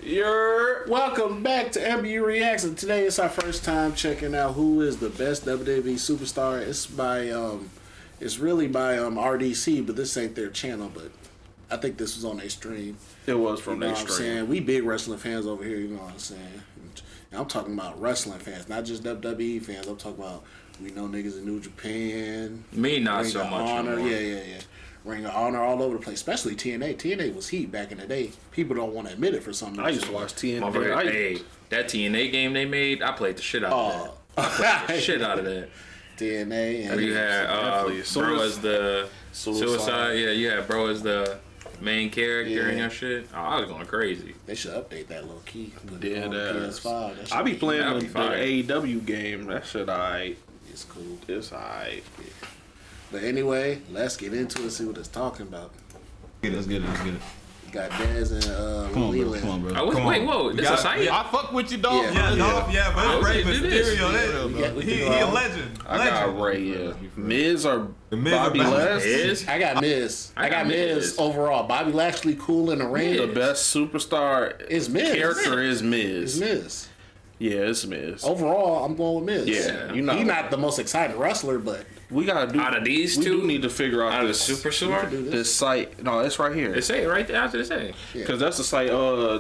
Welcome back to MBU Reacts, and today it's our first time checking out who is the best WWE superstar. It's really by RDC, but this ain't their channel. But I think this was on their stream. It was from their stream. I'm saying? We big wrestling fans over here. You know what I'm saying? And I'm talking about wrestling fans, not just WWE fans. I'm talking about we know niggas in New Japan. Me not Ring so of much. Honor. Yeah. Ring of Honor all over the place, especially TNA. TNA was heat back in the day. People don't want to admit it for some reason. I used to watch TNA. Hey, that TNA game they made, I played the shit out of that. The shit out of that. TNA. And you had Bro as the Suicide. Yeah, you had Bro as the main character and your shit. Oh, I was going crazy. They should update that little key. Dead ass. PS5. I be playing the AEW game. That shit alright. It's cool. It's alright. Yeah. But anyway, let's get into it and see what it's talking about. Let's get it. Got Dez and Leland. Come on, bro. Oh, wait, whoa. This a site? I fuck with you, dog. Yeah, but Ray Mysterio, he a legend. I got Ray, Miz or Bobby Lashley? I got Miz. I got Miz overall. Bobby Lashley cool in the ring. The best superstar is Miz. Character is Miz. It's Miz. Yeah, it's Miz. Overall, I'm going with Miz. Yeah, he's not the most exciting wrestler, but we gotta do out of these we two. Do need to figure out this superstar. This site. No, it's right here. It say it right there after the say. Because that's the site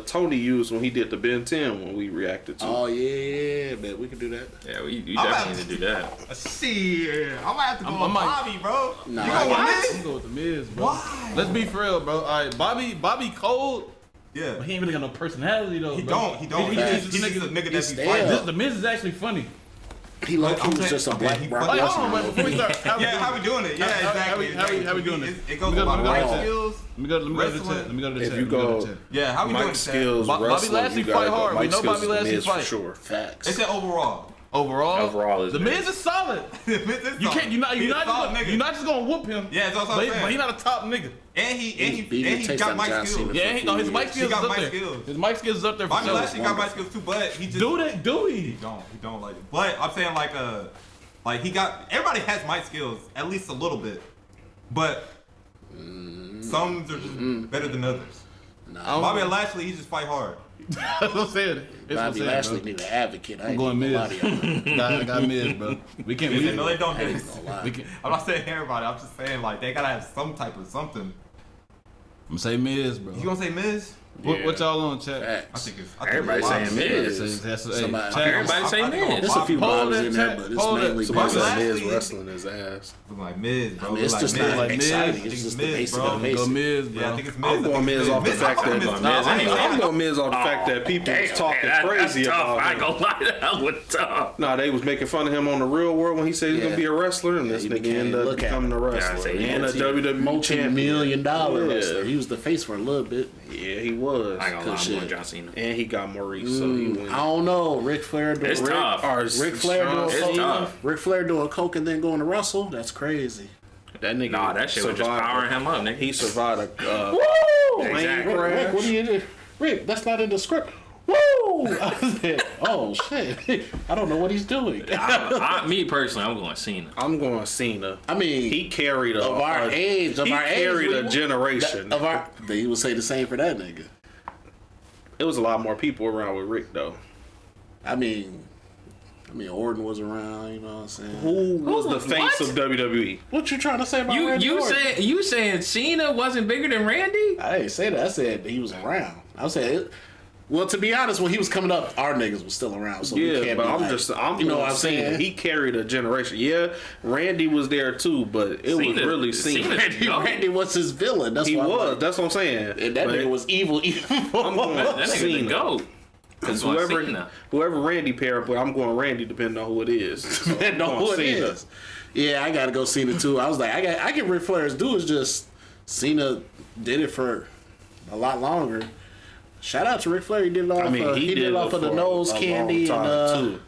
Tony used when he did the Ben 10 when we reacted to. Oh yeah, man, we can do that. Yeah, we definitely need to do that. See, I might have to go with Bobby, bro. Nah, you go with Miz? I'm going with the Miz, bro. Why? Let's be for real, bro. All right, Bobby cold. Yeah, But he ain't really got no personality though. He bro. don't. He's just a nigga that be stale. fighting. The Miz is actually funny. He was just a black rock Wait, hold wrestler. on, but before we start, How we doing it? Yeah, exactly. How we doing it? It goes with my mic skills. Let me go to the chat. Let me go to the chat. If you go, Yeah, how we doing Mike it? Skills, Bobby wrestling, Lashley you gotta fight go hard. We Mike know Skills Bobby is the Lashley Miz fight. for sure. Facts. They said overall. Overall is the Miz is solid. You can't. You're not just gonna whoop him. Yeah, that's what I'm saying. But he's not a top nigga. And he got my skills. Yeah, his mic skills is got up my there. skills. His mic skills is up there for Bobby sure. Lashley got my skills too, but he just Do he? He don't like it. But I'm saying like he got everybody has mic skills at least a little bit, but some are just better than others. Nah, Bobby Lashley, he just fight hard. That's what I'm saying. Bobby Lashley need an advocate. I'm going Miz. I got Miz, bro. We can't. No, they don't. I'm not saying everybody. I'm just saying like they gotta have some type of something. gonna say Miz, bro. You gonna say Miz? What y'all on chat? Facts. everybody saying Miz. Everybody say Miz. There's a few Bobbies in there, but it's mainly Somebody Miz. said Miz wrestling his ass. I'm like Miz, bro. I mean, it's just not exciting. It's just the basic of the Go basic. Miz, bro. Yeah, I think it's Miz. I'm going Miz off the fact that I'm going Miz off the fact that people was talking crazy about I him. ain't gonna lie, that was tough. Nah, they was making fun of him on the Real World when he said he was gonna be a wrestler, and this you nigga can't ended up look at becoming a him. wrestler Yeah, and a WWE multi-million dollar Yeah. wrestler. He was the face for a little bit. Yeah, he was. I ain't gonna lie, I'm going John Cena. And he got Maurice, so he went. I don't know. Ric Flair doing It's tough. Ric Flair doing It's coke. tough. Ric Flair doing coke and then going to wrestle. That's crazy. That nigga. Nah, that shit was just powering him up, nigga. He survived a Woo! Exactly. Rick, what do you do? Rick, that's not in the script. Woo! I said, oh shit! I don't know what he's doing. Me personally, I'm going Cena. I'm going Cena. I mean, He carried of our age, he carried a generation. Of our, they would say the same for that nigga. It was a lot more people around with Rick though. I mean, Orton was around. You know what I'm saying? Who was the face What? of WWE? What you trying to say about Randy Orton? You saying Cena wasn't bigger than Randy? I didn't say that. I said he was around. I said, well, to be honest, when he was coming up, our niggas was still around. So we Yeah, can't but be I'm you know what I'm saying saying? he carried a generation. Yeah, Randy was there too, but it was really Cena. Randy was his villain. That's He what was. That's what I'm saying. And that nigga was evil. I'm going That nigga the Cena. GOAT. Because whoever Randy paired up with, I'm going Randy depending on who it is. So Depending on who it is. Yeah, I gotta go Cena too. I was like, I get Ric Flair's due. It's just Cena did it for a lot longer. Shout out to Ric Flair. He did it off. He did it off of the nose candy, and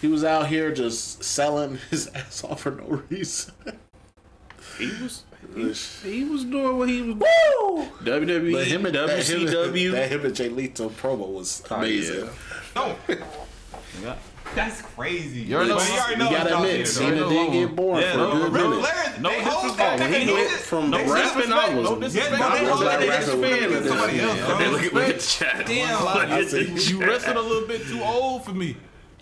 he was out here just selling his ass off for no reason. He was doing what he was doing. Woo! WWE, But him and WCW. that him and Jay Leto promo was amazing. No. That's crazy. You already gotta admit, Cena did get bored for a good minute. No disrespect. When he went from rapping, I was Look at the chat. Damn. You wrestled a little bit too old for me.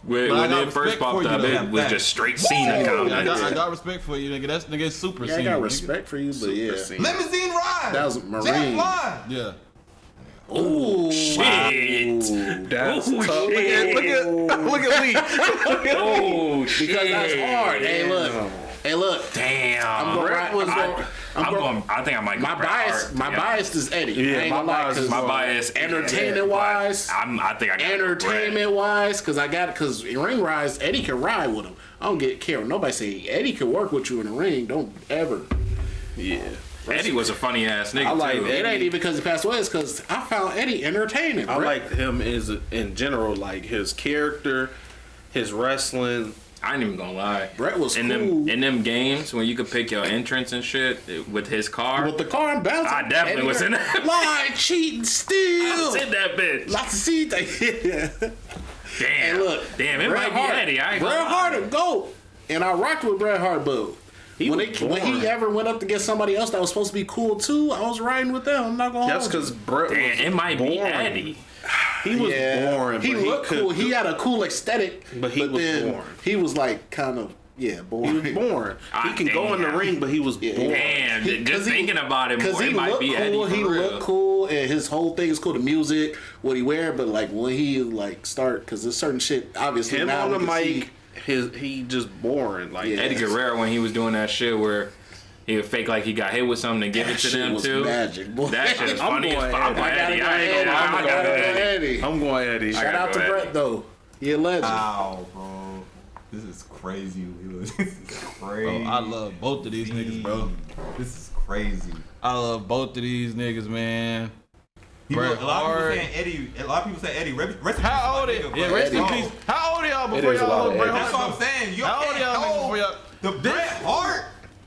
When they first popped up, it was just straight Cena comments. I got respect for you, nigga. That's nigga super Cena. I got respect for you, but yeah. Limousine ride. That was Marine. Yeah. Oh shit! That's Ooh, tough. shit. Look at Lee. Oh shit! Because that's hard. Hey, look. Damn. I think I might go My Bret bias. Hart, My bias is Eddie. Yeah, my bias. Entertainment wise, I think I got entertainment wise, because ring rise, Eddie can ride with him. I don't care. Nobody say Eddie can work with you in the ring. Don't ever. Yeah. Eddie was a funny ass nigga. I like too. It ain't even because he passed away. It's because I found Eddie entertaining. I liked him in general, like his character, his wrestling. I ain't even gonna lie. Brett was in cool. them them when you could pick your entrance and shit with his car. With the car and bouncing. I definitely was in that. Lie, cheating, steal. I was in that bitch. Lots of seed. Damn. And look, Damn, it Bret might Hart, be Eddie. I ain't Bret gonna Hart lie. would go. And I rocked with Bret Hart, but when he ever went up to get somebody else that was supposed to be cool too, I was riding with them. I'm not gonna That's hold you. because Brett was Damn, it might be Eddie. He was boring. He but looked cool. He had a cool aesthetic, But he was boring. He was like kind of boring. He was boring. He can go in the ring, but he was boring. Damn, just thinking about it more, it might be Eddie cool. for He real. looked cool, and his whole thing is cool. The music, what he wear, but like when he like start, because there's certain shit. Obviously, Him now on the we can mic, he just boring. Like Eddie Guerrero when he was doing that shit where he would fake like he got hit with something and give it to shit them was too. Magic, boy. That shit is I'm funny as going fuck. I'm going Eddie. I'm going Eddie. I'm going Eddie. Shout out to Eddie. Brett though. He a legend. Wow, bro. This is crazy. This is crazy. Bro, I love both of these niggas, bro. This is crazy. I love both of these niggas, man. A lot of people saying Eddie. A lot of people say Eddie. Rest in peace, How old nigga, yeah, bro. rest in peace. How old are y'all before is a lot y'all of Bret Eddie. Hart? That's what I'm saying. You How old are y'all niggas before y'all? The Bret Hart.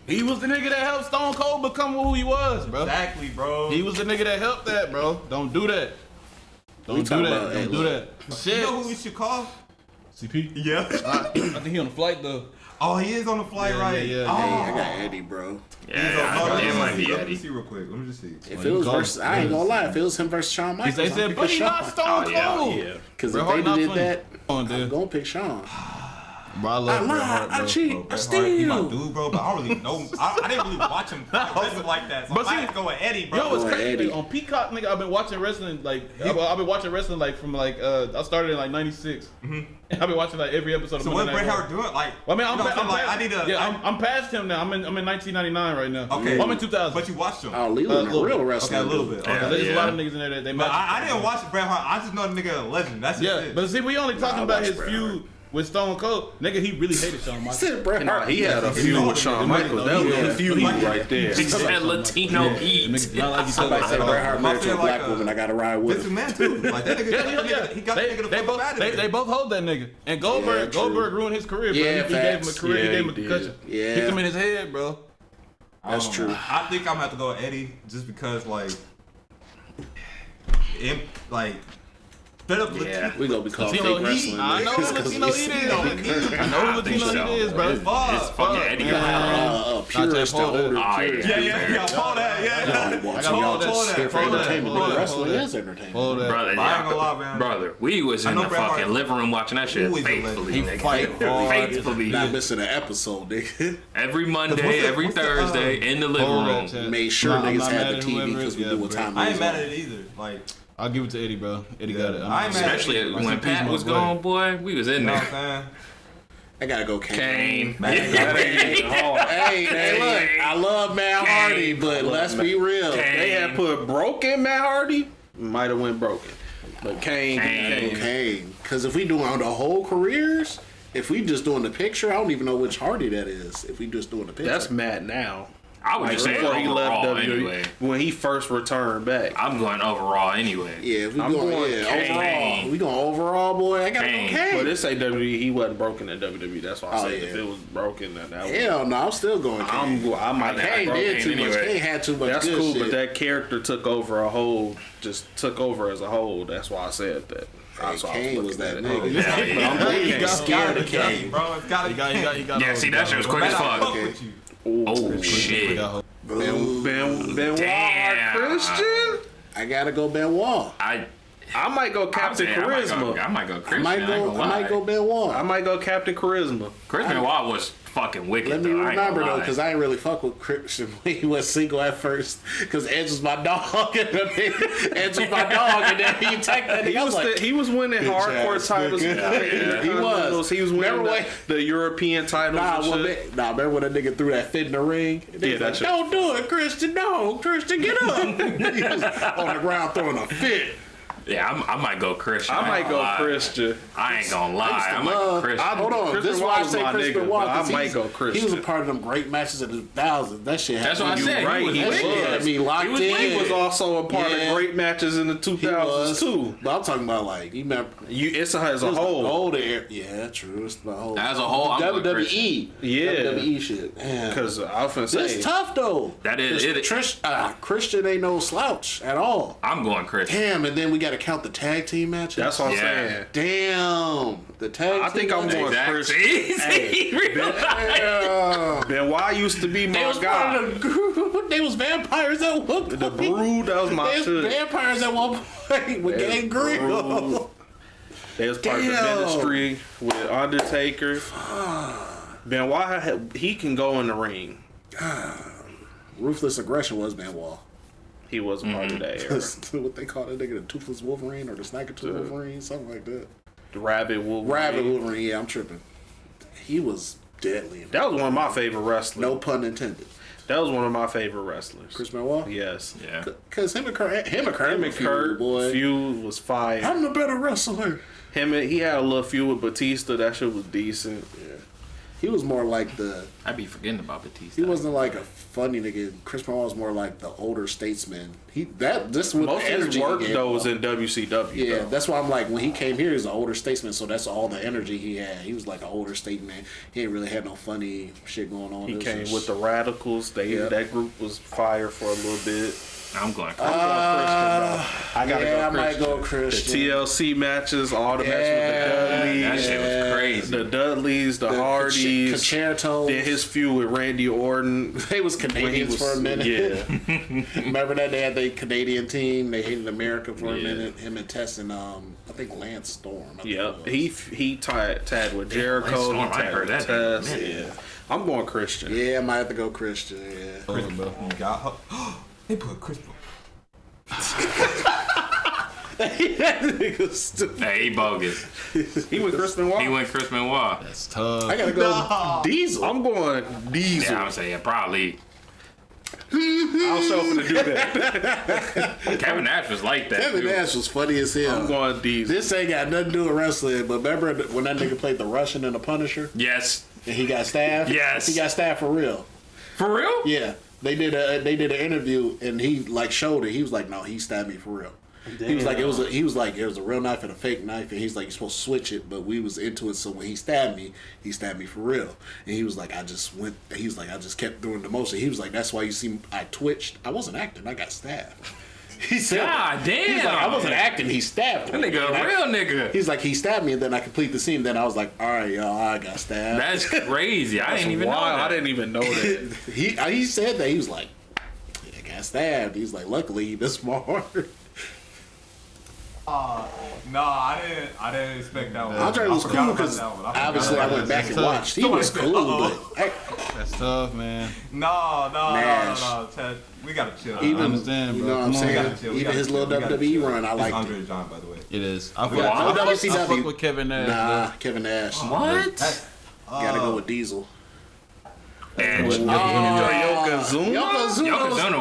He was the nigga that helped Stone Cold become who he was, bro. Exactly, bro. He was the nigga that helped that, bro. Don't do that. Don't do that. Don't do that. You Shit. know who we should call? CP? Yeah. I think he on the flight though. Oh, he is on the flight, Yeah, right? yeah, yeah. Oh. Hey, I got Eddie, bro. Yeah, it might be Let me Eddie. see real quick. Let me just see. If it was versus, I ain't gonna lie. If it was him versus Shawn Michaels, They said, but he not Stone Cold. Yeah. Because Bret if Hart they not did funny. that, Come on, I'm dude. gonna pick Shawn. Bro, I love Bret Hart, bro. I cheat. Bro, I Bret Hart, steal. he my dude, bro, but I don't really know. I didn't really watch him wrestle like that. So But I see- have to go with Eddie, bro. Yo, it's Boy, crazy. Eddie. Nigga, on Peacock, nigga, I've been watching wrestling I've been watching wrestling from I started in like '96. I've been watching like every episode. So of what Monday Bret Night Hart Raw. doing? Like, Well, I mean, you know what I'm saying? Like, I need to. I'm past him now. I'm in 1999 right now. Okay. Well, I'm in 2000. But you watched him. Oh, Leland, little a real bit. wrestler. Okay, a little bit. Okay. Yeah. There's a lot of niggas in there that they But match. I didn't watch Bret Hart. I just know the nigga a legend. That's just Yeah, it. but see, we only talking I about watch his Bret feud with Stone Cold. Nigga, he really hated Shawn Michaels. Said Bret Nah, Hart. he had a feud with Shawn Michaels. That was a feud right there. He said Latino heat. Nigga, not like you Somebody said Bret Hart married to a like black a- woman. I gotta ride with Vince him. McMahon too. Like that nigga, he got that nigga to they fuck both, up out of they both hold that nigga. And Goldberg, Yeah, true. Goldberg ruined his career, bro. Yeah, he gave him a facts. career, Yeah, he gave him a he did. concussion. Yeah. Kicked him in his head, bro. That's true. I think I'm gonna have to go with Eddie just because like, straight up Yeah, we gonna be called Latino fake heat. wrestling. I know niggas, who 'cause Latino we heat see is. it. I know who Latino heat is, bro. It's fucking Eddie. Purist, the older Oh, purist. yeah, all that, yeah. Well, I so got y'all all just that. here for Hold that, entertainment. hold that, Wrestling hold is entertainment. Hold that. Brother, I ain't gonna lie, man. brother, we was I in know the Bret Hart- fucking living room watching that shit Always a faithfully. legend. nigga. Faithfully. Not missing an episode, nigga. Every Monday, What's the- every what's the, Thursday in the living Hold room. that, Chad. Made sure Nah, I'm niggas not had mad the at TV whoever because it we is, knew what bro. time I it ain't was mad on. at it either. Like, I'll give it to Eddie, bro. Eddie got it. I ain't mad at it. Especially Rest when in peace, Pat my was boy. gone, boy, we was in you know what there. I'm saying? I gotta go Kane. Kane. Hey, look, I love Matt Hardy, but let's be real. They had put broken Matt Hardy, might have went broken. But Kane. Kane. Because if we doing on the whole careers, if we just doing the picture, I don't even know which Hardy that is. If we just doing the picture. That's Matt now. I would just say before he left overall WWE anyway. when he first returned back. I'm going overall anyway. Yeah, I'm going overall. We going overall, boy. I gotta go Kane. But this ain't WWE. He wasn't broken in WWE. That's why I said if it was broken, that was. Hell no, I'm still going Kane. I might Kane did too much. Kane had too much. That's good cool, shit. but that character took over a whole. Just took over as a whole. That's why I said that. Hey, Kane was that nigga. Yeah. I'm scared of Kane. Bro, it's gotta be. Yeah, see, that shit was quick as fuck. Oh, shit. Benoit Damn. Christian? I gotta go Benoit. I might go Captain Charisma. I might go Christian. I might go Benoit. I might go Captain Charisma. Chris Benoit was fucking wicked. Let me though. remember though, because I ain't really fuck with Christian when he was single at first. Because Edge was my dog, and Edge was my dog, and then he attacked that nigga. He was winning hardcore titles. He was. He was winning the European titles. Remember when that nigga threw that fit in the ring? Yeah, that's don't do it, Christian. No, Christian, get up. He was on the ground throwing a fit. Yeah, I might go Christian. I might go Christian. I ain't gonna lie. I might go Christian. Hold on. This is why I say Chris Benoit. I might go Christian. He was a part of them great matches in the 2000s. That shit happened. That's what I said. Right, He was. I mean, locked in. He was also a part of great matches in the 2000s too. But I'm talking about like you remember. It's as a whole. Yeah, true. It's the whole. As a whole, I'm going WWE. Yeah. WWE shit. Because I often say it's tough though. That is it. Christian ain't no slouch at all. I'm going Christian. Damn, and then we got to count the tag team matches. That's what I'm saying. Damn, the tag. I think I'm going Christian. Benoit used to be my guy. They was vampires at one point. The Brood, that was my shit. They was vampires at one point with Gangrel. They was part of the Ministry with Undertaker. Benoit, he can go in the ring. Ruthless Aggression was Benoit. He was a part of that era. What they call that nigga, the Toothless Wolverine or the Snacker Wolverine, something like that. The Rabbit Wolverine. Rabbit Wolverine, yeah, I'm tripping. He was deadly. That was one of my favorite wrestlers. No pun intended. That was one of my favorite wrestlers. Chris Benoit? Yes. Yeah. Because him and Kurt Feud was fire. I'm the better wrestler. He had a little feud with Batista. That shit was decent. Yeah. He was more like the. I'd be forgetting about Batista. He wasn't like a funny nigga. Chris Benoit was more like the older statesman. Most of his work though was in WCW. Yeah, though. that's why I'm like when he came here, he was an older statesman. So that's all the energy he had. He was like an older statesman. He ain't really had no funny shit going on. He came with the Radicals. That group was fire for a little bit. I'm going Christian. I gotta go Christian. I might go Christian. The TLC matches, all the matches with the Dudleys. That shit was crazy. The Dudleys, the Hardys. Concertos. Then his feud with Randy Orton. They was Canadians for a minute. Yeah. Remember that they had the Canadian team? They hated America for a minute. Him and Tess and I think Lance Storm. Yep. He tagged with Jericho. Lance Storm, he I tagged heard with that. Tess. Yeah. I'm going Christian. Yeah, I might have to go Christian. Yeah. They put Chris. That nigga's stupid. Hey, he bogus. He went Chris Benoit. He went Chris Benoit. That's tough. I gotta go Diesel. I'm going Diesel. Yeah, I'm saying probably. I'll show him to do that. Kevin Nash was like that. Kevin too. Nash was funny as hell. I'm going Diesel. This ain't got nothing to do with wrestling, but remember when that nigga played the Russian and the Punisher? Yes. And he got stabbed? Yes. He got stabbed for real. For real? Yeah. They did an interview and he like showed it. He was like, no, he stabbed me for real. Damn. He was like, it was a real knife and a fake knife, and he's like, you're supposed to switch it, but we was into it, so when he stabbed me for real. And he was like, I just kept doing the motion. He was like, that's why you see I twitched. I wasn't acting, I got stabbed. He said, God damn. He's like, I wasn't acting, he stabbed me. That nigga a real nigga. He's like, he stabbed me, and then I complete the scene. Then I was like, all right, y'all, I got stabbed. That's crazy. I didn't even know that. I didn't even know that. He said that. He was like, I got stabbed. He's like, luckily he been smart. No, I didn't expect that one. Andre was cool because obviously I went back and watched. He was cool, but that's tough, man. No, Ted, we gotta chill. I understand, bro. You know what I'm saying? Even his little WWE run, I liked it. Andre John, by the way. It is. I fuck with Kevin Nash. Nah, Kevin Nash. What? Gotta go with Diesel. And Yokozuna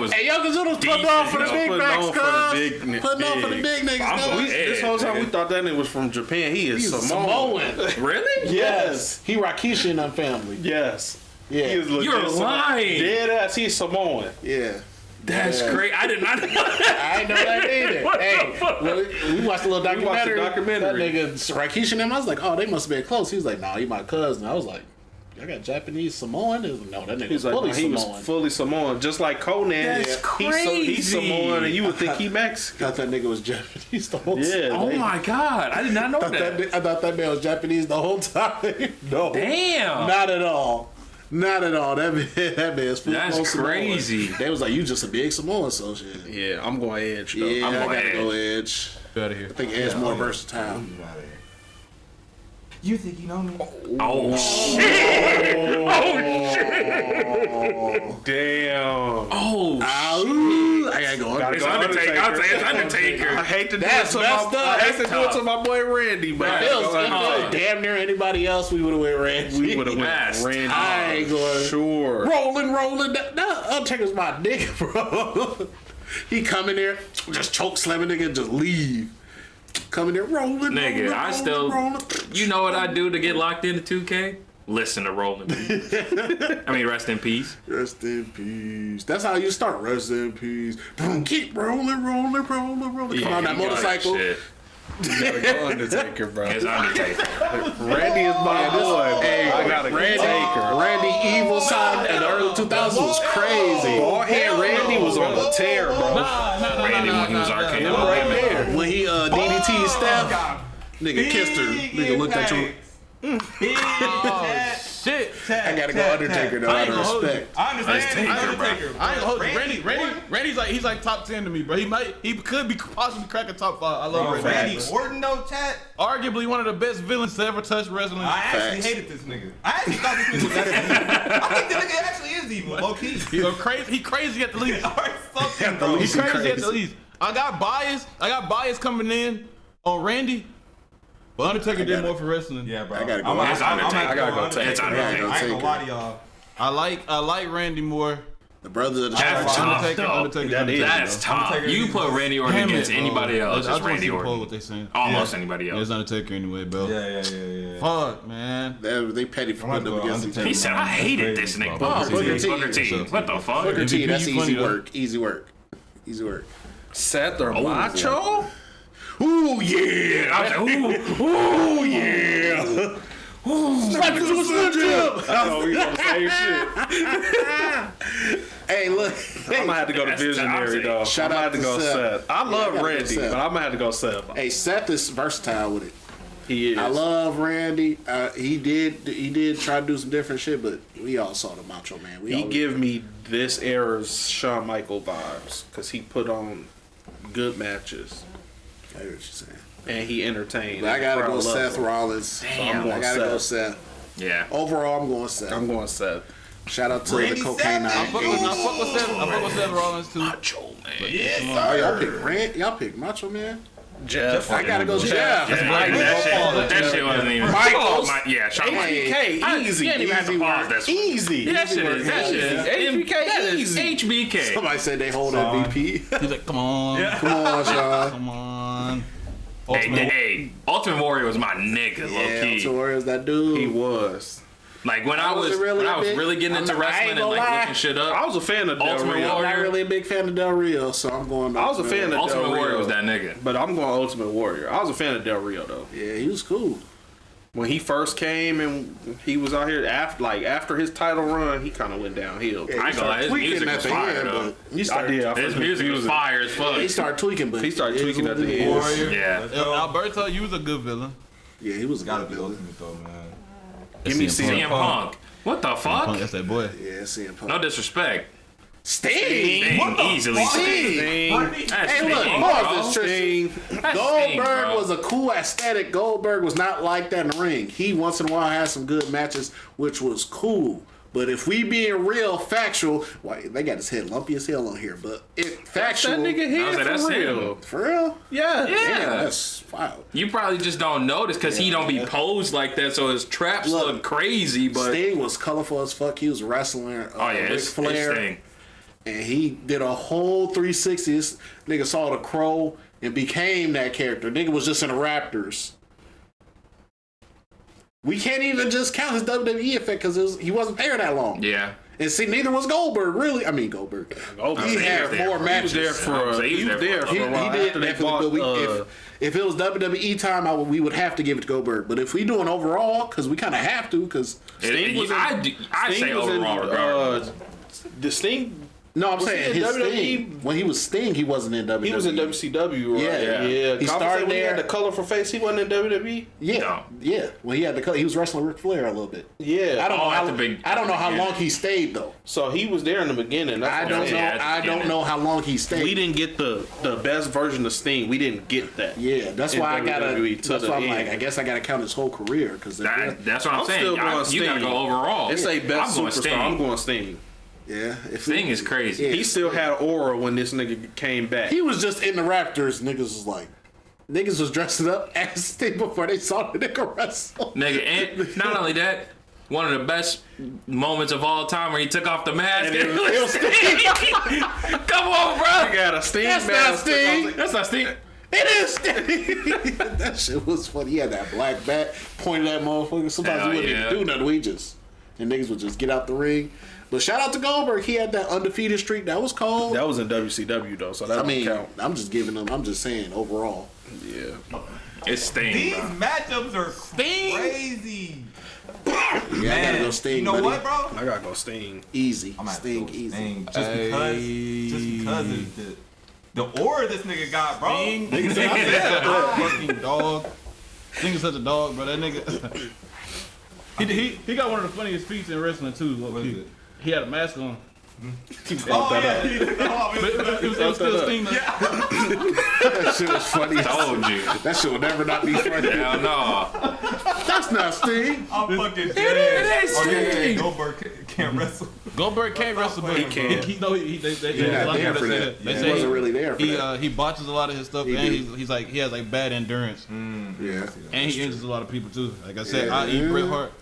was. Hey, Yokozuna was putting on for the big backs, cuz. Putting on for the big niggas. This whole time we thought that nigga was from Japan. He's Samoan. Really? Yes. He Rikishi in that family. Yes. Yeah. He is legit You're lying. Dead ass. He's Samoan. Yeah. That's great. I did not know I ain't know that either. Hey, we watched a little documentary. That nigga Rakish and him, I was like, oh, they must have been close. He was like, nah, he my cousin. I was like, y'all got Japanese Samoan? No, that nigga was fully Samoan. He was fully Samoan, just like Conan. That's crazy. He's Samoan, and you would think he Mexican. Thought that nigga was Japanese the whole time. Yeah. Oh my God. I did not know that. I thought that man was Japanese the whole time. No. Damn. Not at all. Not at all. That man's full That's crazy. They was like, you just a big Samoan, so shit. Yeah, I'm going Edge, though. Yeah, I'm I going gotta Edge. go Edge. Get out of here. I think Edge's more versatile. You think you know me? Oh, shit. Oh, shit. Damn. Oh, I gotta go. It's Undertaker. I'll say it's Undertaker. I hate to do it That's to messed my, up. I hate to That's do it to tough. my boy Randy, but If it was damn near anybody else, we would have went Randy. we would have That's went Randy. I ain't going. Sure. Rolling. That Undertaker's my nigga, bro. He come in there, just choke slam a nigga, and just leave. Come in there, rolling. Nigga, I still. rolling. You know what I do to get locked into 2K? Listen to Rolling Peace. I mean, rest in peace. Rest in peace. That's how you start. Rest in peace. Boom, keep rolling. Come on, that motorcycle. Shit. You gotta go Undertaker, bro. It's Undertaker. Randy is my boy. Hey, I gotta go Taker. Randy evil side in the early 2000s was crazy. Bald head Randy was on a tear, bro. Randy when he was arcade. Right there. When he DDT Steph, nigga kissed her. Nigga looked at you. Shit. I gotta go Undertaker though, out of respect. I understand. Undertaker, Undertaker. I ain't gonna hold you. Randy's like, he's like top 10 to me, bro. He could be possibly cracking top 5. I love Randy Randy. Orton, though, chat. Arguably one of the best villains to ever touch wrestling. I actually Facts. hated this nigga. I actually thought this nigga was evil. I think the nigga actually is evil, low key. He crazy at the least. Something, bro. He's crazy at the least. I got bias coming in on Randy. But Undertaker did more for wrestling. Yeah, bro. I gotta go. It's Undertaker. I gotta go Taker. It's I Undertaker. ain't gonna lie to y'all. I like Randy more. The brothers of the That's Church. tough, though. Undertaker. That's tough. Undertaker You is- put Randy Orton Damn against it, anybody bro. else. I It's just want to Randy see the poll Orton. what they saying. Almost anybody It's else. Undertaker anyway, bro. Yeah. Fuck, man. They petty for putting them against each other. He said, I hated this nigga. Booker T. Booker T. What the fuck? Booker T, that's MVP, easy funny, work. Easy work. Seth or Macho? Ooh, yeah. I was like, ooh, Yeah. Strike to the Slim Jim. Oh, we on the same shit. Hey, look. I'm gonna have to go to That's Visionary, toxic. though. Shout I'm gonna out have to to go Seth. Seth. I I love gotta go Randy, Seth. but I'm gonna have to go Seth. Hey, Seth is versatile with it. He is. I love Randy. He did try to do some different shit, but we all saw the Macho Man. He give me this era's Shawn Michael vibes because he put on good matches I hear what you're saying. and he entertained. But I gotta The go crowd loved Seth him. Rollins. Damn. I gotta go Seth. Seth. Yeah. Overall, I'm going Seth. I'm going Seth. Shout out to Randy the Cocaine Seth? I fuck with Seth Rollins too. Macho Man. Oh, y'all pick Rand? Y'all pick Macho Man? Jeff. I gotta go Jeff. That shit wasn't even. Michaels. Yeah, Shawn Michaels. HBK, easy. You didn't even have to pause that. Easy. That shit is. HBK, That is easy. HBK. Somebody said they hold MVP. He's like, come on, Come on, Sean. come on. Hey, Ultimate Warrior was my nigga, low Yeah, key. Ultimate Warrior's that dude. He was. Like when I was wasn't really getting into I ain't wrestling and gonna like lie. looking shit I up. was a fan of Del Ultimate Rio. I'm Warrior. not really a big fan of Del Rio, so I'm going. I was a fan of Ultimate Del Warrior Rio. was that nigga. But I'm going Ultimate Warrior. I was a fan of Del Rio though. Yeah, he was cool. When he first came and he was out here after his title run, he kind of went downhill. Yeah, I ain't gonna lie, his tweaking music at was the fire end, though. but he started. His music was fire as fuck. He started tweaking, but He started tweaking at the was- end. Warrior. Yeah. Alberto, you was a good villain. Yeah, he was a Gotta good be villain. ultimate though, man. Give me CM Punk. What the fuck? That's that boy. Yeah, CM Punk. No disrespect. Sting. Sting, easily. Sting. That's Hey, look, Sting, pause bro. this, Tristan. That's Goldberg Sting, bro. was a cool aesthetic. Goldberg was not like that in the ring. He once in a while had some good matches, which was cool. But if we being real factual, well, they got his head lumpy as hell on here. But it factual. That nigga I was here like, that's for real. him. For real? Yeah. Yeah. That's wild. You probably just don't notice because he don't be posed like that, so his traps look crazy. But Sting was colorful as fuck. He was wrestling oh yeah, Ric it's Flair. Sting. And he did a whole 360. This nigga saw the Crow and became that character. Nigga was just in the Raptors. we can't even just count his WWE effect because he wasn't there that long. Yeah. And see, neither was Goldberg, really. I mean, Goldberg. He had more matches. He was there for a while. He did definitely. But if it was WWE time, we would have to give it to Goldberg. But if we doing overall, because we kind of have to, because Sting was I say overall regardless. The Sting. No, I'm saying his Sting. When he was Sting, he wasn't in WWE. He was in WCW, right? Yeah. He started when there. He had the colorful face. He wasn't in WWE. Yeah, No. yeah. When he had the color, he was wrestling Ric Flair a little bit. Yeah. I don't know how long he stayed though. So he was there in the beginning. I don't know how long he stayed. We didn't get the best version of Sting. We didn't get that. Yeah, that's why I'm end. I guess I gotta count his whole career because that's what I'm saying. Still going You Sting. gotta go overall. It's a best superstar. I'm going Sting. Yeah, Sting is crazy. Yeah. He still had aura when this nigga came back. He was just in the Raptors. Niggas was dressing up as Sting before they saw the nigga wrestle. Nigga, and not only that, one of the best moments of all time where he took off the mask. And it was Sting. Come on, bro. He got a Sting That's mask. not Sting. That's not Sting. It is Sting. That shit was funny. He had that black bat pointed at motherfucker. Sometimes he wouldn't even do nothing. And niggas would just get out the ring. But shout out to Goldberg. He had that undefeated streak. That was cold. That was in WCW though, so that don't count. I'm just giving them. I'm just saying overall. Yeah. It's Sting. These bro. matchups are crazy. Yeah, I gotta go Sting. You know buddy. what, bro? I gotta go Sting. Easy. I'm Sting easy. Just because of the aura this nigga got, bro. Nigga said a fucking dog. Sting is such a dog, bro. That nigga. He got one of the funniest feats in wrestling too. What is it? He had a mask on. Oh yeah. It was still Sting. That shit was funny. Told you. That shit will never not be funny. Hell no. That's not Sting. I'm fucking dead. It is Sting. Goldberg can't wrestle. Goldberg can't wrestle, but He can. They not there for that. They He say wasn't really there for that. He botches a lot of his stuff, and he has like bad endurance, Yeah. and he injures a lot of people too. Like I said, I eat Bret Hart.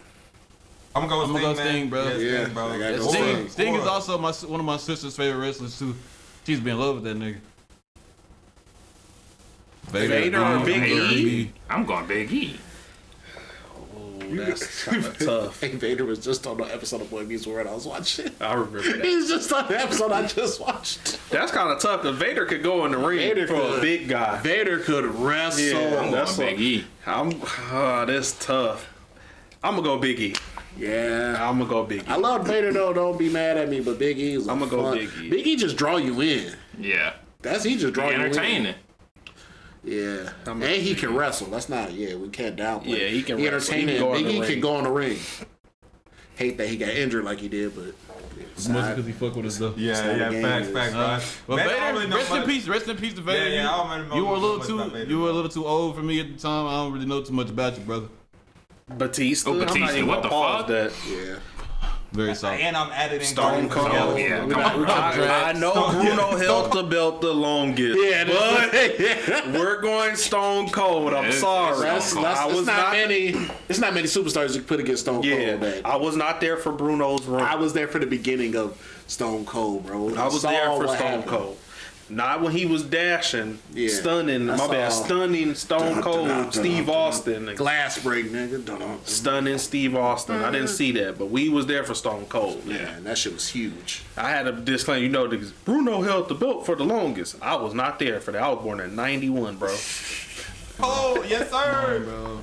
I'm gonna go Sting, bro. Yeah, bro. I gotta go Sting is also one of my sister's favorite wrestlers too. She's been in love with that nigga. Vader or Big E? I'm going Big E. That's kind of tough. Hey, Vader was just on the episode of Boy Meets World I was watching. I remember that. He's just on the episode I just watched. That's kind of tough because Vader could go in the ring a big guy. Vader could wrestle. Yeah, I'm that's going Big E. That's tough. I'm gonna go Big E. Yeah. I'm gonna go Big E. I love Vader though. Don't be mad at me, but Big E is. I'm gonna go Big E. Big E just draw you in. Yeah. He just draw you in. Entertaining. Yeah, and he can wrestle. That's not. Yeah, we can't downplay. Yeah, he can He wrestle. entertaining. He can go in Big the E ring. can go in the ring. Hate that he got injured like he did, but Mostly because he fuck with his stuff. Facts, bro. But Man, I don't Vader, really know rest in peace to Vader. Yeah, I don't really know you were a much little about Vader, too a little too old for me at the time. I don't really know too much about you, brother. Batista. Oh, I'm not Batista, even what gonna the pause fuck? that. yeah. Very soft. And I'm adding Stone Cold. Yeah, come on. I know Bruno held the belt the longest. Yeah, but we're going Stone Cold. I'm sorry. It's not many superstars you can put against Stone Cold. Yeah, Man. I was not there for Bruno's run. I was there for the beginning of Stone Cold, bro. I was saw there for what Stone happened. Cold. Not when he was dashing, Yeah. stunning. Stunning Stone Cold, Steve Austin. Glass break, nigga. Dun-dun. Stunning Steve Austin. I didn't see that, but we was there for Stone Cold. Yeah, and that shit was huge. I had a disclaimer, because Bruno held the belt for the longest. I was not there for that. I was born in '91, bro. Oh, yes, sir.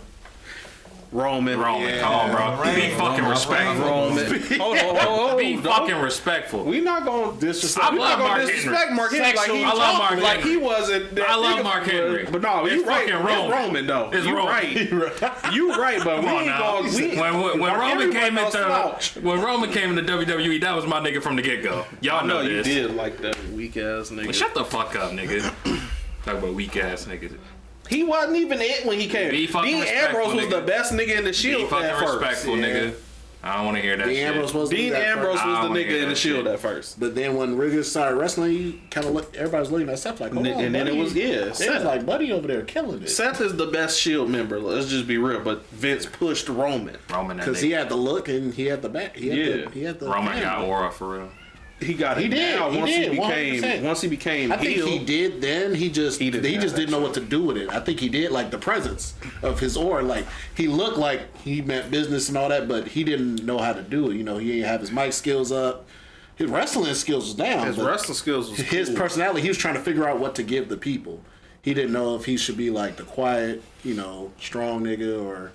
Roman. Come on, bro. Be fucking respectful. Roman. Hold Be fucking respectful. We not gonna disrespect. I love Mark disrespect Henry. Mark Henry I love Mark Henry. like he wasn't. That I love nigga Mark Henry. But no, It's you right. fucking It's Roman. Roman though. It's you Roman. right. You right, but we Come on ain't now. gonna. When Roman came no slouch. into WWE, that was my nigga from the get go. Y'all know you this. did like that weak ass nigga. Shut the fuck up, nigga. Talk about weak ass niggas. He wasn't even it when he came. Be fucking Dean respectful, Ambrose was nigga. the best nigga in the Be Shield fucking at first. respectful, nigga. I don't want to hear that Dean shit. Ambrose was Dean Ambrose I was don't the wanna nigga hear in the that Shield shit. at first. But then when Riggs started wrestling, you kind of look. Everybody's looking at Seth like, hold on, And then it buddy. was It was Seth. like Buddy over there killing it. Seth is the best Shield member. Let's just be real. But Vince pushed Roman. Roman, that Because he nigga. had the look and he had the back. He had the Roman fan. got aura for real. He got it. He did. Now, He once did, he became I think heel, he did then. He just didn't know what to do with it. I think he did, like, the presence of his aura. Like, he looked like he meant business and all that, but he didn't know how to do it. You know, he didn't have his mic skills up. His wrestling skills was down. His wrestling skills was his cool. personality. He was trying to figure out what to give the people. He didn't know if he should be like the quiet, you know, strong nigga or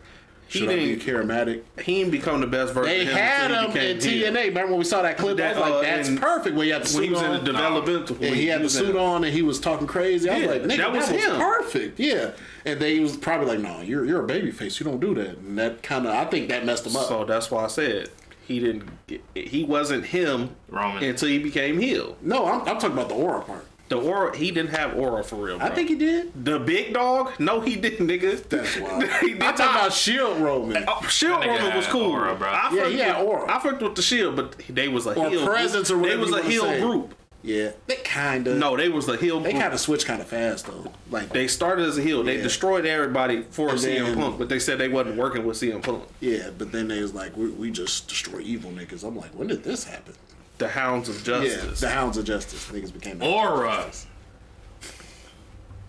should I be charismatic. He didn't become the best version. They of him had him in heel. TNA. Remember when we saw that clip? I was like, that's perfect. When he had the suit when he was on. in the developmental. And he had the suit on and he was talking crazy. I was like, nigga, that was him. Perfect. Yeah. And then he was probably like, no, you're a baby face. You don't do that. And that kind of, I think that messed him up. So that's why I said he wasn't him Roman until he became heel. No, I'm talking about the aura part. The aura, he didn't have aura for real, bro. I think he did. The big dog? No, he didn't, nigga. That's wild. He did I'm talking about Shield Roman. Shield That nigga Roman was had cool. aura, bro. He had aura. I fucked with the Shield, but they was a Or heel presence group. or They whatever was you a wanna heel say. group. Yeah, they kind of. No, they was the heel They group. kind of switched kind of fast though. Like They started as a heel. They Yeah. destroyed everybody for And CM then- Punk, but they said they wasn't working with CM Punk. yeah, but then they was like, we just destroy evil niggas. I'm like, when did this happen? The Hounds of Justice. Yeah, the Hounds of Justice niggas became the aura.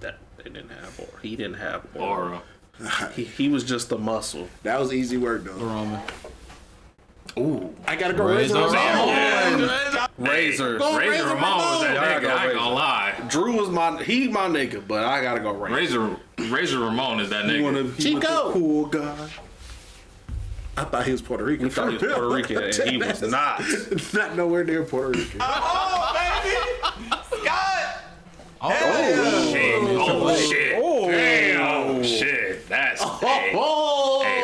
That they didn't have aura. He didn't have aura. Aura. He was just a muscle. That was easy work though. Roman. Ooh, I gotta go Razor Razor Ramon. Ramon. Razor. Go Razor Razor Ramon was that Ramon. nigga. I ain't Razor. gonna lie. Drew was my nigga, but I gotta go Razor. Razor Ramon is that He nigga. was Chico. the cool guy. I thought he was Puerto Rican. We thought he was Puerto Rican, and he was not. Not nowhere near Puerto Rican. Oh, baby! Scott! Shit. Oh shit. Oh, Damn. Shit. That's hey,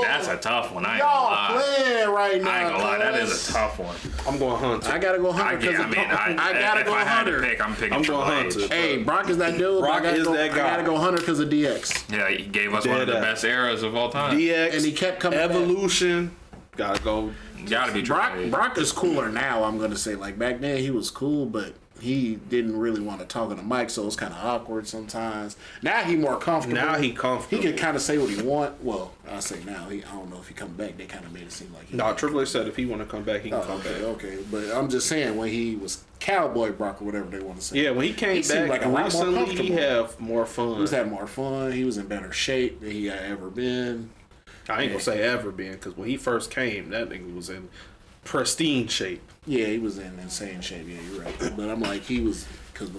that's a tough one. I ain't gonna Y'all lie. playing right now. I ain't gonna lie. That cuz. is a tough one. I'm going Hunter. I gotta go Hunter because I gotta if go I had to Hunter. pick, I'm picking I'm Triple going H. Hunter. Hey, Brock is that dude. Brock is that guy. I gotta go Hunter because of DX. Yeah, he gave us one of the Dead best eras of all time. DX And he kept coming back. Evolution. Gotta go. Gotta be Brock Triple H. Brock is cooler now. I'm gonna say like back then he was cool, but he didn't really want to talk on the mic, so it's kind of awkward sometimes. Now he more comfortable. Now he comfortable. He can kind of say what he want. Well, I say now. I don't know if he come back. They kind of made it seem like he. No, Triple H said if he want to come back, he can come back. Okay. But I'm just saying when he was Cowboy Brock or whatever they want to say. Yeah, when he came seemed back like a lot more recently, he comfortable. have more fun. He was having more fun. He was in better shape than he had ever been. I ain't gonna say ever been, because when he first came, that nigga was in pristine shape. Yeah, he was in insane shape. Yeah, you're right. But I'm like, he was, because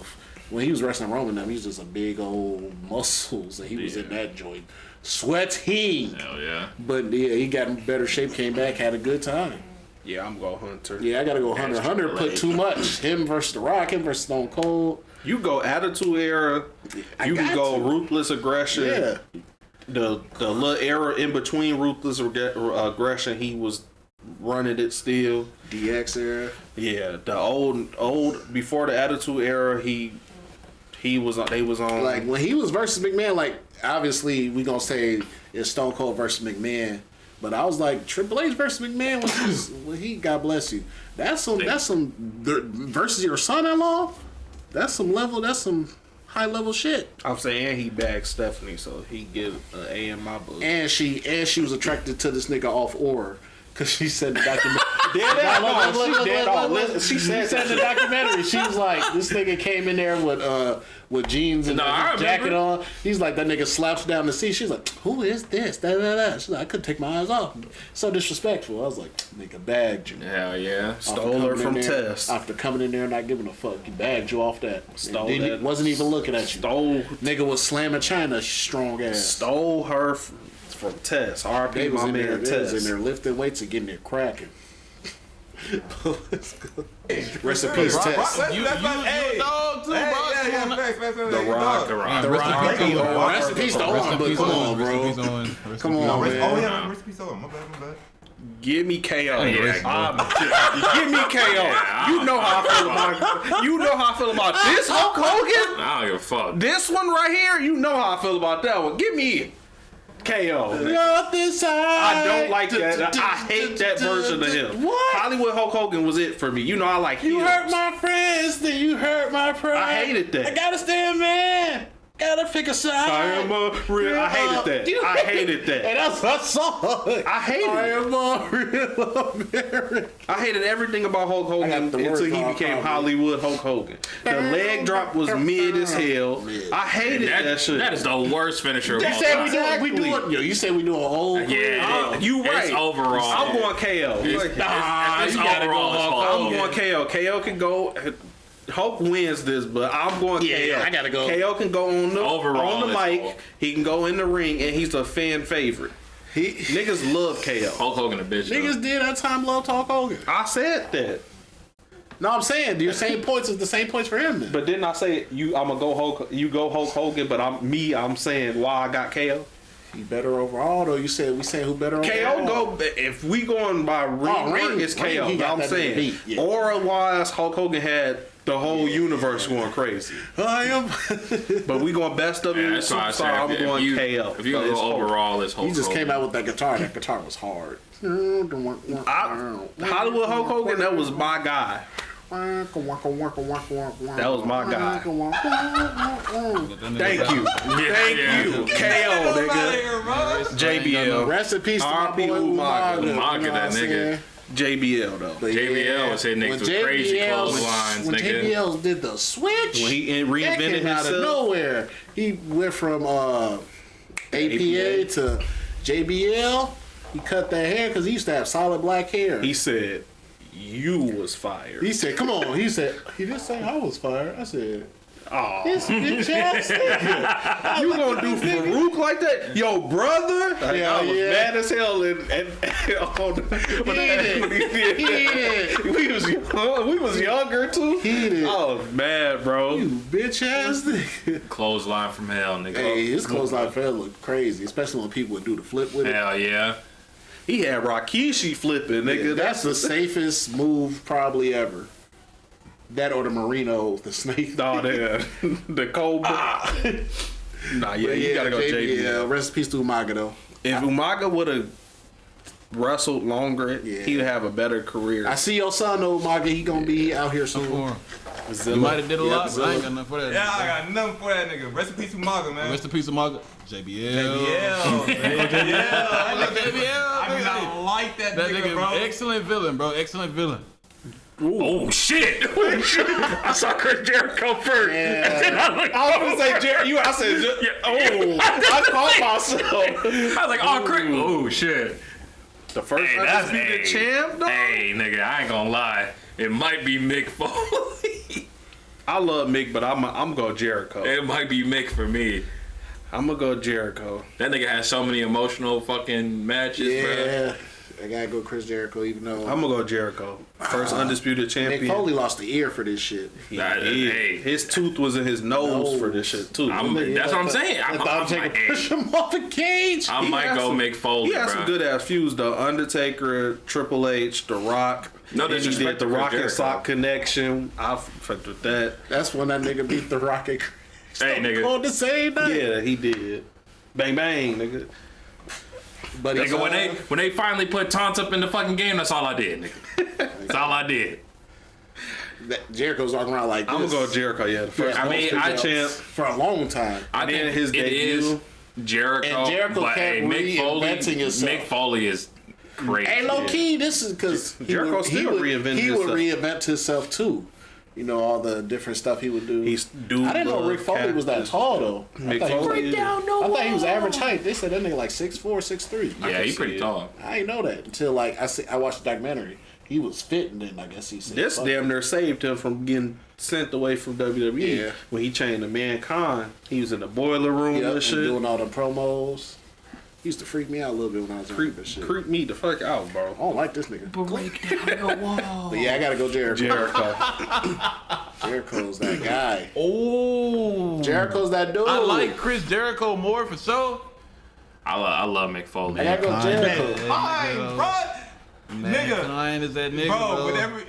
when he was wrestling Roman, he was just a big old muscles, and he was in that joint, sweaty. Hell yeah. But yeah, he got in better shape, came back, had a good time. Yeah, I'm going Hunter. Yeah, I gotta go Hunter. That's Hunter Triple put H. too much. Him versus The Rock, him versus Stone Cold. You go Attitude Era. You can got go to. Ruthless Aggression. Yeah. The little era in between Ruthless Aggression, he was running it still. DX era. Yeah, the old before the Attitude Era, they was on Like when he was versus McMahon, like obviously we gonna say it's Stone Cold versus McMahon, but I was like Triple H versus McMahon when he God bless you. That's some versus your son-in-law. That's some high level shit. I'm saying he bagged Stephanie, so he get an A in my book. And she was attracted to this nigga off Aura. Cause she said the documentary. She said the documentary. She was like, this nigga came in there with jeans and I a jacket remember. on. He's like, that nigga slouched down the seat. She's like, who is this? Da, da, da. She's like, I couldn't take my eyes off. So disrespectful. I was like, nigga bagged you. Hell yeah. Stole her from Test. Test. After coming in there and not giving a fuck, he bagged you off that. Stole And that. wasn't even looking at you. Nigga was slamming China strong ass. Stole her from Test. They RP was my in there, man they was in Test. there lifting weights and getting there cracking. Rest in peace, Tess. You a dog too, bro. The Rock. The Rock. Rest in peace to Owen, but come on, bro. Come on, Oh man. yeah, recipe soda. My bad. Give me KO. Yeah, Give me KO. You know how I feel about this Hulk Hogan. I don't give a fuck. This one right here, you know how I feel about that one. Give me KO. I don't like that. I hate that version of him. What? Hollywood Hulk Hogan was it for me. You know I like You heels. hurt my friends, then you hurt my pride. I hated that. I gotta stand, man. Gotta pick a side. I am a real. I hated that. I hated that. And that's that song. I hated I it. am a real American. I hated everything about Hulk Hogan until he became Hollywood Hulk Hogan. The leg drop was mid as hell. I hated that shit. That is the worst finisher of all You time. we do it. Yo, you say we do an old. Yeah, you right. It's overall. I'm going KO. It's You gotta go overall. Hulk. I'm going KO. KO can go. Hulk wins this, but I'm going KO. I gotta go. KO can go on the Overall, on the mic. Hulk. He can go in the ring, and he's a fan favorite. Niggas love KO. Hulk Hogan a bitch. Niggas did that time love Hulk Hogan. I said that, No, I'm saying your same points is the same points for him. Then. but didn't I say I'm gonna go Hulk? You go Hulk Hogan, but I'm saying why I got KO. He better overall though. You said we saying who better overall? KO go if we going by ring, it's ring, KO. he got I'm that saying beat, yeah. aura wise, Hulk Hogan had the whole universe going crazy. I am. But we going best of That's why I superstar. said I'm going KO. If you go overall, it's Hulk He just Hogan. came out with that guitar. That guitar was hard. Hollywood Hulk Hogan, that was my guy. That was my guy. Thank you. Thank you. KO, nigga. JBL. Rest in peace to my R.I.P. boy Umaga. Umaga. Umaga, that nigga. JBL, though. But JBL was hitting niggas with crazy clotheslines, when nigga. JBL did the switch, When he that reinvented came out of himself. nowhere. He went from APA to JBL. He cut that hair because he used to have solid black hair. He said, you was fired. He said, "Come on." He said, "He didn't say I was fired." I said, Aw. "This bitch ass nigga." You gonna do Farouk like that? Yo, brother. Yeah, I was yeah. mad as hell and we was younger too. Heated. I was mad, bro. You bitch ass nigga. Clothesline from hell, nigga. Hey, his clothesline fell look crazy, especially when people would do the flip with it. Hell yeah. He had Rikishi flipping, nigga. That's the safest move probably ever. That or the Marino, the snake. Oh, the Cobra. Nah, yeah, you gotta go JBL. Rest in peace to Umaga though. If Umaga would have wrestled longer, Yeah. he would have a better career. I see your son though, Umaga. He gonna be out here soon. For him. You might have did a lot, but I ain't got nothing for that. Yeah, I got nothing for that nigga. Rest in peace, Umaga, man. Rest in peace, Umaga. JBL. JBL. JBL. I mean, I like that That nigga, nigga, bro. excellent villain, bro. Excellent villain. Oh shit! I saw Chris Jericho first. Yeah. I was gonna say Jerry. I said, oh, I caught myself. I was like, oh, Chris. Oh shit! The first Hey, that's undisputed champ, though. Hey, nigga, I ain't gonna lie. It might be Mick Foley. I love Mick, but I'm going Jericho. It might be Mick for me. I'm gonna go Jericho. That nigga has so many emotional fucking matches, bro. Yeah. I gotta go Chris Jericho, even though I'm gonna go Jericho. First undisputed champion. Nick Foley lost the ear for this shit. Hey, His tooth was in his nose for this shit too. that's what I'm saying. I thought I'm taking push him off the cage. I might go Mick Foley, He had bro. some good ass feuds though. Undertaker, Triple H, The Rock. No and he disrespect did the to Chris Rock and Jericho. Sock connection. I fucked with that. That's when that nigga beat the Rocket. Hey, nigga. On the same night. Yeah, he did. Bang bang, nigga. But Nigga, when they finally put taunts up in the fucking game, that's all I did, nigga. That's all I did. Jericho's walking around like this. I'm gonna go Jericho. Yeah, the first. I mean, I champ. for a long time. I Then think his it debut. is Jericho. And Jericho but kept reinventing himself. Mick Foley is crazy. Hey, low key, this is because Jericho still reinvented He would himself. reinvent himself too. You know, all the different stuff he would do. He's dude. I didn't know Rick Foley was that tall though. Mick I thought Foley. he was, I thought he was average height. They said that nigga like 6'4", 6'3". Yeah, he's pretty tall. I didn't know that until like I watched the documentary. He was fit, and then I guess he said This fuck damn it. near saved him from getting sent away from WWE. Yeah. When he changed to Mankind, he was in the boiler room Yep, and and shit. doing all the promos. He used to freak me out a little bit when I was younger. But shit. Creep me the fuck out, bro. I don't like this nigga. Break down the wall. But yeah, I gotta go Jericho. Jericho. Jericho's that guy. Oh. Jericho's that dude. I like Chris Jericho more for sure. I love Mick Foley. I gotta go Jericho. Fine, bro. Nigga. Mankind is that nigga, Bro, bro. whenever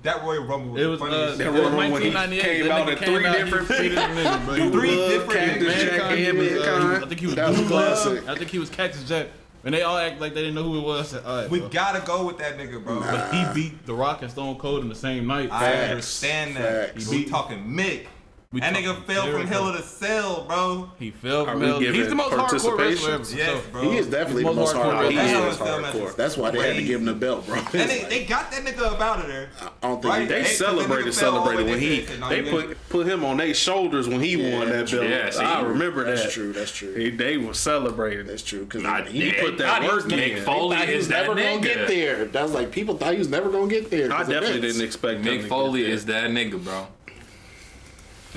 that Royal Rumble was It the was funniest that shit. Royal Rumble when he 1998. came That out nigga in came three out, different he beat this nigga, bro. Three different Cactus niggas. Jack and I Mankind. think he was That was classic. I think he was Cactus Jack. And they all act like they didn't know who it was. I said, all right, We bro. gotta go with that nigga, bro. But he beat The Rock and Stone Cold in the same night. I understand that. Facts. We talking Mick. That nigga fell from Hell to Cell, bro. He fell from Hell. He's the most hardcore wrestler ever. Yes, bro. He is definitely the most hardcore. He is hardcore. That's why they had to give him the belt, bro. And they got that nigga up out of there. I don't think they celebrated when they put him on their shoulders when he won that belt. Yeah, see, I remember that. That's true. They were celebrating. That's true. Because he put that work in. Mick Foley is that never nigga. Gonna get there. That was like people thought he was never gonna get there. I definitely didn't expect Mick Foley is that nigga, bro.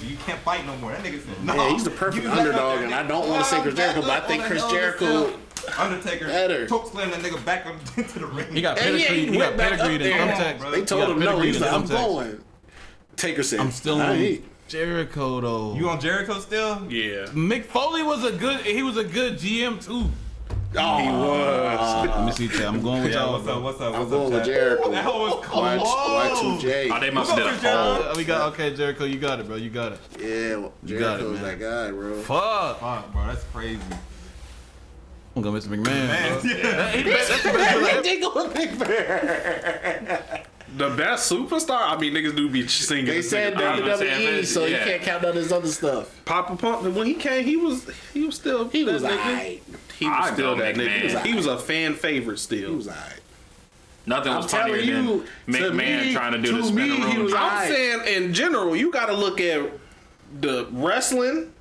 You can't fight no more. That nigga said no. Yeah, he's the perfect underdog, and I don't want to say Chris Jericho, but I think Chris Jericho. Undertaker better. choke slammed that nigga back into the ring. He got pedigree. He got pedigree to thumbtacks. They told him no. He's like, I'm going. Taker said, I'm still on Jericho though. You on Jericho still? Yeah. Mick Foley was a good GM too. Oh, he was. Let me see, chat. I'm going with y'all. What's up? I'm going with Jericho. That hoe was cold. Y2J. Oh, they must have did a poll. We got Jericho. You got it, bro. You got it. Yeah, well, You got it, Jericho's man. that guy, bro. Fuck, bro. That's crazy. I'm going Mr. McMahon. The best superstar? I mean, niggas do be singing. They said WWE, so you can't count out his other stuff. Papa Pump, when he came, he was still He was that nigga. alright. He was still that McMahon. nigga. He was a fan favorite He still. was alright. Nothing was I'm funnier telling than you, McMahon trying to do the to me, spin he around. was I'm saying in general, you got to look at the wrestling.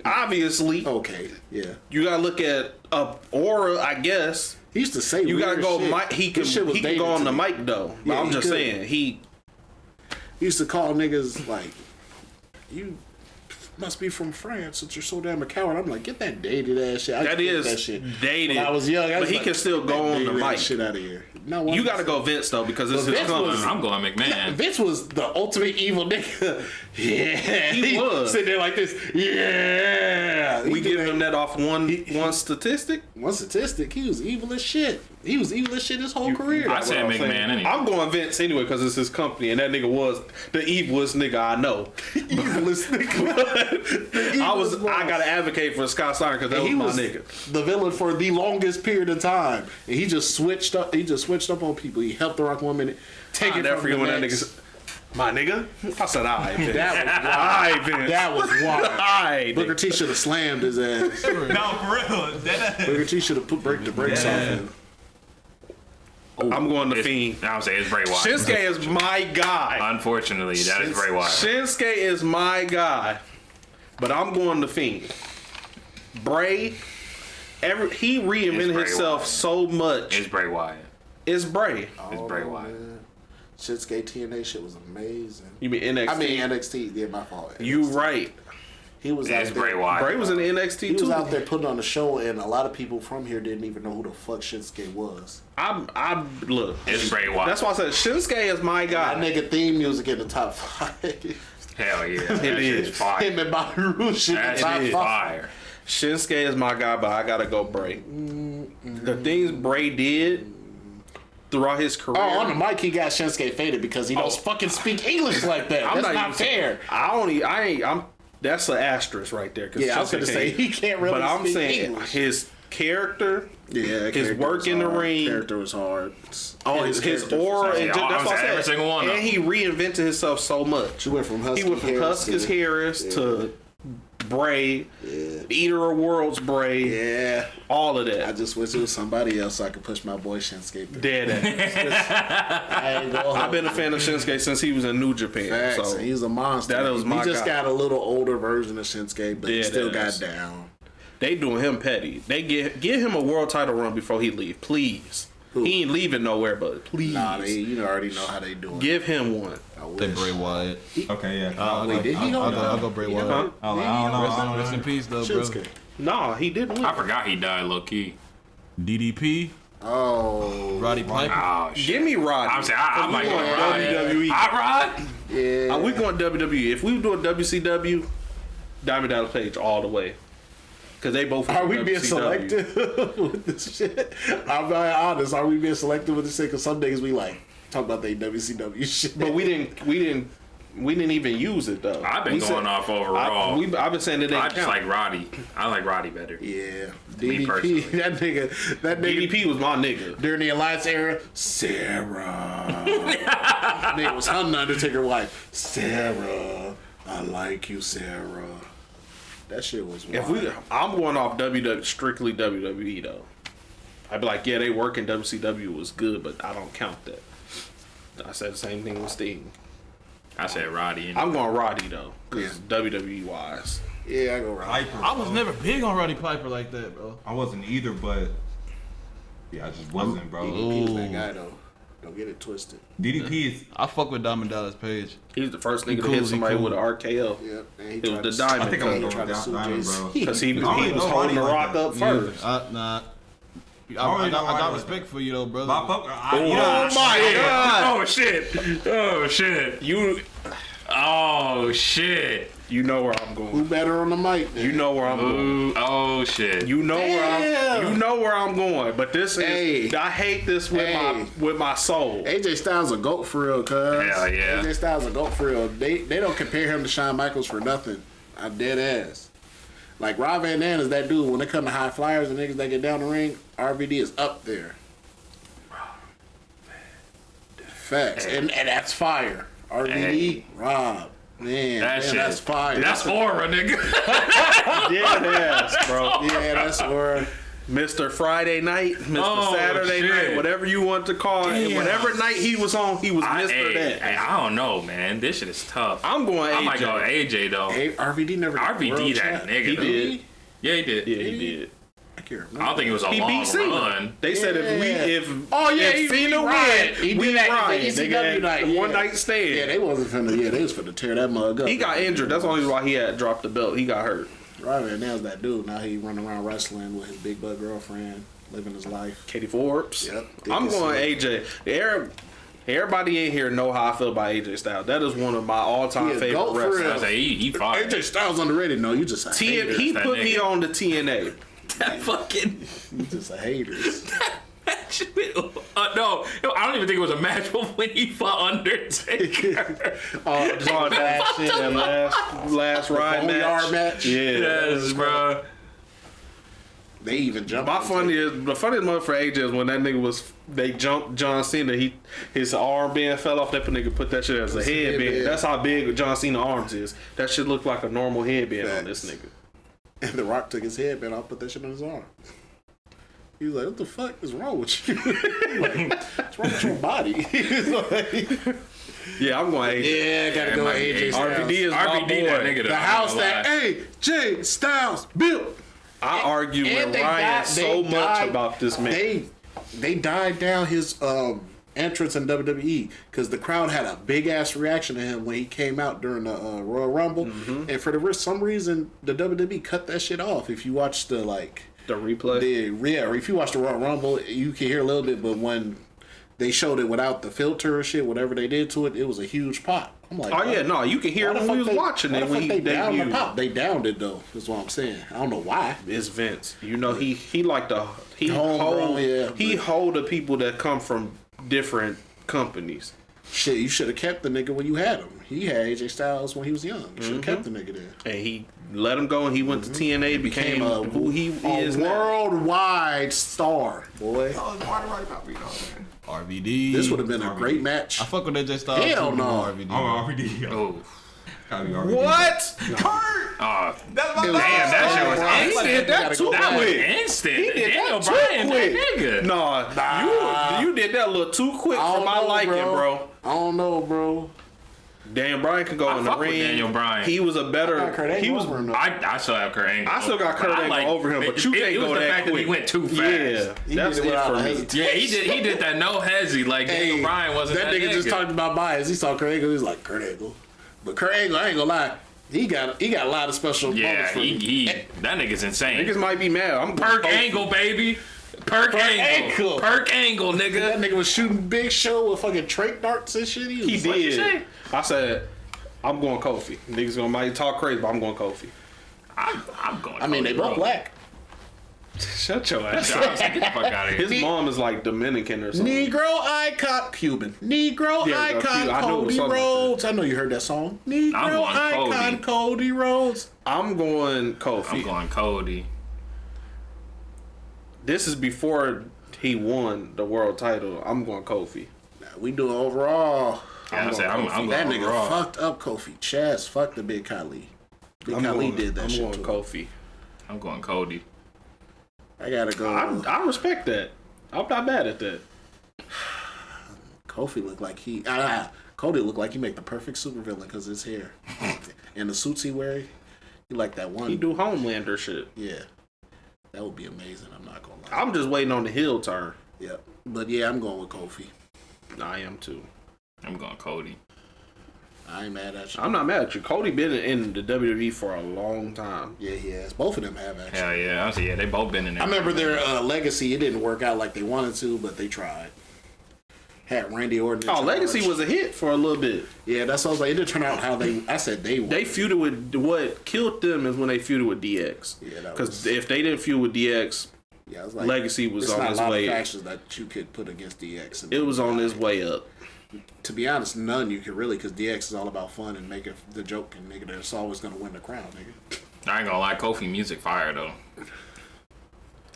Obviously, Okay, yeah. you got to look at aura. I guess He used to say you got to weird go. shit. Mic, he can This shit was go on dated the to me. mic though. But Yeah, I'm he just could. saying He used to call niggas like, you must be from France since you're so damn a coward. I'm like, get that dated ass shit. I that hate is that shit. dated. When I was young, I but was he like, can still get go that on the dated ass mic. Shit out of here. No, You got to go Vince though because it's But his Vince company. was- I'm going McMahon. Vince was the ultimate evil nigga. Yeah, He was. sitting there like this. Yeah, We give him that off one statistic. one statistic. He was evil as shit. He was evil as shit his whole career. I said McMahon anyway. I'm going Vince anyway because it's his company, and that nigga was the evilest nigga I know. evilest nigga. I gotta advocate for Scott Steiner because that was He my was nigga. the villain for the longest period of time, and he just switched up. He just switched up on people. He helped the Rock one minute, take I it never from forget the when that next. nigga. I said, I said, I Vince. That was wild. Vince. That was wild. I Booker T should have slammed his ass. No, for real. Booker T should have break the brakes off him. I'm going to It's- Fiend. I'm saying it's Bray Wyatt. Shinsuke is my guy. Unfortunately, that is Bray Wyatt. Shinsuke is my guy, but I'm going to Fiend. Bray, he reinvented Bray himself Wyatt. so much. It's Bray Wyatt. It's Bray. It's Bray Wyatt. Man. Shinsuke TNA shit was amazing. You mean NXT? I mean NXT. Yeah, my fault. You NXT. right. He was It's out Bray there. Wyatt. Bray was in NXT He too. was out there putting on a show, and a lot of people from here didn't even know who the fuck Shinsuke was. I look. It's Bray Wyatt. That's why I said Shinsuke is my That guy. nigga theme music in the top 5. Hell yeah. That It shit's is. fire. Him and Bobby Roode in the That top shit is 5. fire. Shinsuke is my guy, but I gotta go Bray. The things Bray did throughout his career. Oh, on the mic, he got Shinsuke faded because he don't fucking speak English like that. That's not even fair. That's an asterisk right there. 'Cause Yeah, I was Shinsuke gonna say can't- he can't really. But I'm speak saying English. his character, Yeah, his work in the ring, Character was hard. his character aura, was and hard. that's what I Every said. single one of And he reinvented himself so much. He went from Husky Husky Harris to Bray, Eater of Worlds Bray, Yeah, all of I that. just wish it was somebody else so I could push my boy Shinsuke through. Dead ass. I ain't gonna I've been a fan of Shinsuke since he was in New Japan. Facts. So He's a monster. that was my He just guy. got a little older version of Shinsuke, but he Dead still ass. got down. they doing him petty. They give him a world title run before he leave, please. Who? He ain't leaving nowhere, but please Nah, you already know how they doing. give him one. I wish. Then Bray Wyatt. Okay, yeah. Wait, did he go? I'll go Bray Wyatt. Huh? I don't know. Rest in peace, though, bro. Shinsuke. Nah, he didn't. I Win. forgot he died low key. DDP. Oh, Roddy Piper. Oh shit. Give me Roddy. I'm saying I might go going Roddy. WWE. Hot Rod. yeah. We going WWE. If we were doing WCW, Diamond Dallas Page all the way. Because they both Are we WCW. being selective with this shit? I'm not honest. Are we being selective with this shit? Because some days we like talk about the WCW shit. But we didn't even use it though. I've been We going said- off overall. I've been saying it I didn't just count. like Roddy. I like Roddy better. Yeah, Me personally. DDP. That nigga. DDP was my nigga. During the Alliance era, Sarah. Nigga was hunting Undertaker wife. Sarah. I like you, Sarah. That shit was wild. I'm going off strictly WWE though. I'd be like, yeah, they work in WCW was good, but I don't count that. I said the same thing with Sting. I said Roddy. I'm going Roddy though, because WWE wise. Yeah, I go Roddy. Piper, I was never big on Roddy Piper like that, bro. I wasn't either, but yeah, I just wasn't, bro. DDP is that guy though. Don't get it twisted. DDP is. I fuck with Diamond Dallas Page. He's the first nigga to hit somebody with an RKO. Yep. And It was the Diamond. I think I'm Code. going down Diamond, bro. Because he was already know holding the Roddy rock like up that. first. Nah. I already know got Roddy respect like for you though, brother. My fuck, Oh my God! Oh shit! Oh shit! Oh shit! You know where I'm going. Who better on the mic? You know where I'm going. Ooh, oh shit! You know where I'm going. But this is Hey. I hate this with my soul. AJ Styles a goat for real, cuz. Hell yeah. AJ Styles a goat for real. They don't compare him to Shawn Michaels for nothing. I'm dead ass. Like Rob Van Dam is that dude. When it come to high flyers and niggas that get down the ring, RVD is up there. Facts. Hey. And that's fire. RVD, Hey. Rob. Man, that's fire. That's aura, nigga. Yeah, that's bro. Yeah, that's aura. Mr. Friday night, Mr. Oh, Saturday shit. night, whatever you want to call it. Damn. Whatever night he was on, he was Mr. that. Hey, I don't know, man. This shit is tough. I'm going AJ. I might go AJ though. RVD never got RVD world that champ. nigga. He though. did. Yeah, he did. Yeah, he did. I can't remember. I don't think it was a He long beat Cena. run. They said if Oh, yeah, if he Cena Ryan. win, He did we that Ryan. at the They ECW got night, yeah. one night stand. Yeah, they was finna tear that mug up. He got injured. That's the only reason why he had dropped the belt. He got hurt. Right, and now's that dude. Now he running around wrestling with his big butt girlfriend, living his life. Katie Forbes. Yep. I'm going AJ. Everybody in here know how I feel about AJ Styles. That is one of my all-time He is favorite GOAT for wrestlers. real. I say he fought. AJ Styles underrated. No, you just a hater. He that put me nigga. on the TNA. That fucking. You just a hater. No, I don't even think it was a match when he fought Undertaker. Saw that shit that last ride Boneyard match. Yeah. Yes, bro. They even jumped. The funniest moment for AJ is when that nigga they jumped John Cena. His armband fell off. That nigga put that shit as a headband. headband. That's how big John Cena arms is. That shit looked like a normal headband on this nigga. And The Rock took his headband off, put that shit on his arm. He was like, "What the fuck is wrong with you? What's wrong with your body?" He's like, Yeah, I'm going AJ. yeah, gotta go with AJ Styles. RVD is my RVD, boy. that nigga. The house that AJ Styles built. I argue And with they Ryan died- so they much died- about this man. They died down his entrance in WWE because the crowd had a big ass reaction to him when he came out during the Royal Rumble, and for some reason the WWE cut that shit off. If you watch the replay. if you watch the Royal Rumble, you can hear a little bit, but when they showed it without the filter or shit, whatever they did to it, it was a huge pop. I'm like, Oh yeah, no, you can hear why it the when we fuck was watching it when he they downed the debuted. pop. They downed it though. Is what I'm saying. I don't know why. It's Vince. You know he like the he Homegrown, hold yeah, he but- hold the people that come from different companies. Shit, you should have kept the nigga when you had him. He had AJ Styles when he was young. You should have kept the nigga there. And he let him go and he went to TNA, became who he is a now. worldwide star, boy. RVD. This would have been a great match. I fuck with AJ Styles. Hell too, no. RVD. I'm RVD. Oh. Gotta be RVD. What? That's my Damn, that shit was Right. instant. He did that too That was quick. instant. He did Daniel that too Bryan, quick. that nigga. Nah, you did that a little too quick I for don't my know, liking, bro. I don't know, bro. Daniel Bryan could go I in the fuck with ring. Daniel Bryan. He was a better. Kurt Angle He was. over him, though. I still have Kurt Angle. I still got Kurt But I Angle over him, but you can't it go was the that fact quick. that he went too fast. Yeah, He that's did it it without for a me. hesitation. Yeah, he did that no hezzy. Like Daniel Bryan wasn't that nigga just nigga. talked about bias. He saw Kurt Angle. He was like Kurt Angle, but Kurt Angle, I ain't gonna lie, he got a lot of special Yeah, moments for me. that nigga's insane. Niggas might be mad. I'm Perk Angle, baby. Perk Angle. Angle. Perk Angle, That nigga. nigga was shooting Big Show with fucking trach darts and shit. He was like, you say? did. I said, I'm going Kofi. Niggas gonna might talk crazy, but I'm going Kofi. I'm going. I mean, they both black. Shut your ass up. Get the fuck out of here. His mom is like Dominican or something. Negro icon, Cuban. Negro Yeah, icon, Cuban. I knew it was Cody something like Rhodes. I know you heard that song. Negro I'm going icon, Cody Rhodes. I'm going Kofi. I'm going Cody. This is before he won the world title. I'm going Kofi. Nah, we doing overall. I'm going that nigga Raw. fucked up Kofi. Chaz fucked the Big Khali. Khali did that shit I'm going Kofi. I'm going Cody. I gotta go. I respect that. I'm not mad at that. Kofi looked like Cody looked like he make the perfect supervillain because his hair and the suits he wear. He like that one. He do Homelander shit. Yeah, that would be amazing. I'm not gonna lie. I'm just waiting on the heel turn. Yeah, but yeah, I'm going with Kofi. I am too. I'm going Cody. I ain't mad at you. I'm not mad at you. Cody been in the WWE for a long time. Yeah, he has. Both of them have actually. Hell yeah. Honestly, yeah, they both been in there. I remember their legacy. It didn't work out like they wanted to, but they tried. Had Randy Orton. Oh, Legacy was a hit for a little bit. Yeah, that's what I was like. It didn't turn out how I said they were. They feuded with, what killed them is when they feuded with DX. Yeah, because if they didn't feud with DX, I was like, Legacy was on his way. There's not a lot way. of factions that you could put against DX. It was on his way up. To be honest, none you could really, because DX is all about fun and making the joke, and nigga, that's always gonna win the crown, nigga. I ain't gonna lie, Kofi music fire though.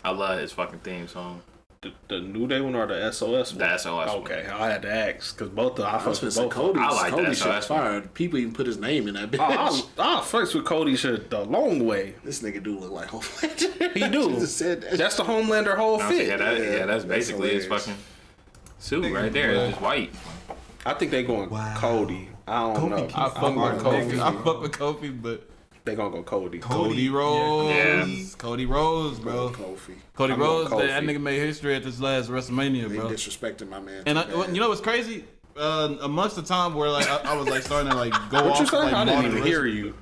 I love his fucking theme song. The New Day one or the SOS one? The SOS one. Okay, I had to ask because both the I fucks with both. Cody's, I like Cody that shit's fire. People even put his name in that bitch. I fucks with Cody shit the long way. This nigga do look like Homelander. He do. That's the Homelander whole fit. Yeah, that's basically his fucking suit right there. It's just white. I think they going Cody. I don't know. I fuck with Kofi. I fuck with Kofi, but they gonna go Cody. Cody Rhodes. Yeah. Cody Rhodes, bro. Cody Rhodes. That nigga made history at this last WrestleMania, They bro. disrespecting my man. And you know what's crazy? Amongst the time where like I was like starting to like go What off. you saying? Like, I didn't even modern hear wrestling. you.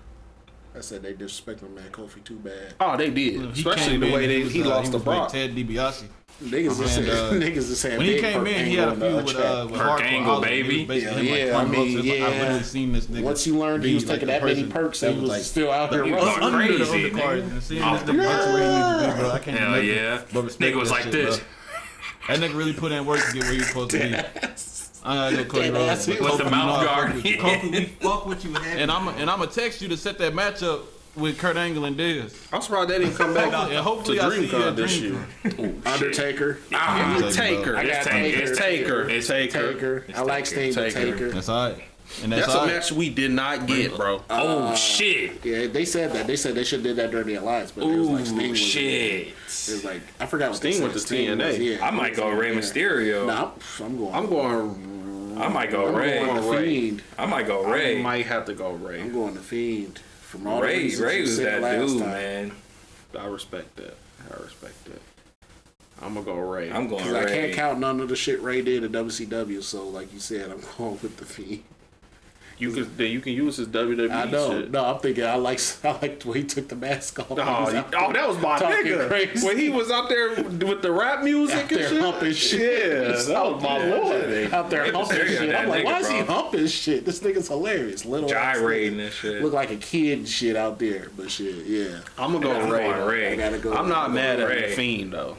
I said they disrespect my man Kofi too bad. Oh, they did. He Especially came the in, way was, he lost the Brock. Like Ted DiBiase. Niggas is saying When he came in, he had a feud with Perk Angle, baby. I literally seen this nigga. Once you learned he was taking that many perks, he was still out here was running. crazy. And seeing this nigga punch where he needs to be, bro. I can't Hell imagine. yeah. But respect Nigga was that like shit, this. Bro. That nigga really put in work to get where he's supposed to be. I gotta go Cody Rhodes. With the mouth guard. Kofi, we fuck with you heavy. And I'm gonna text you to set that matchup with Kurt Angle and Diaz. I'm surprised they didn't come back And to hopefully I see you DreamCon at this year. DreamCon. Undertaker. Taker. I got Taker. Taker. It's Taker. I like Sting with Taker. That's all right. And That's all a right. match we did not get, bro. Oh shit. Yeah, they said that. They said they should have did that during the Alliance, but it was like Sting Ooh was shit. It was like I forgot what Sting they went said. to Sting TNA. was- yeah, I might go Rey Mysterio. Nah, I'm going. I'm going. I might go Ray. going the Fiend. I might go I Ray. might have to go Ray. I'm going the Fiend. From all the Ray reasons you was said that last dude, time. man. I respect that. I'm gonna go Ray. I'm going 'Cause I can't Ray. count none of the shit Ray did at WCW. So, like you said, I'm going with the Fiend. You can use his WWE I know. shit. No, I'm thinking I like the way he took the mask off. That was my talking nigga. crazy. When he was out there with the rap music Out and there shit. humping shit. Yeah, that was my lord. Out there Rey humping Mysterio, shit. that I'm like, nigga, why is he bro. humping shit? This nigga's hilarious. Little ass Gyrating nigga. and shit. Look like a kid and shit out there. But shit, yeah. I'm gonna go I'm Ray. going Ray. I gotta go. I'm not mad at Ray. the Fiend though.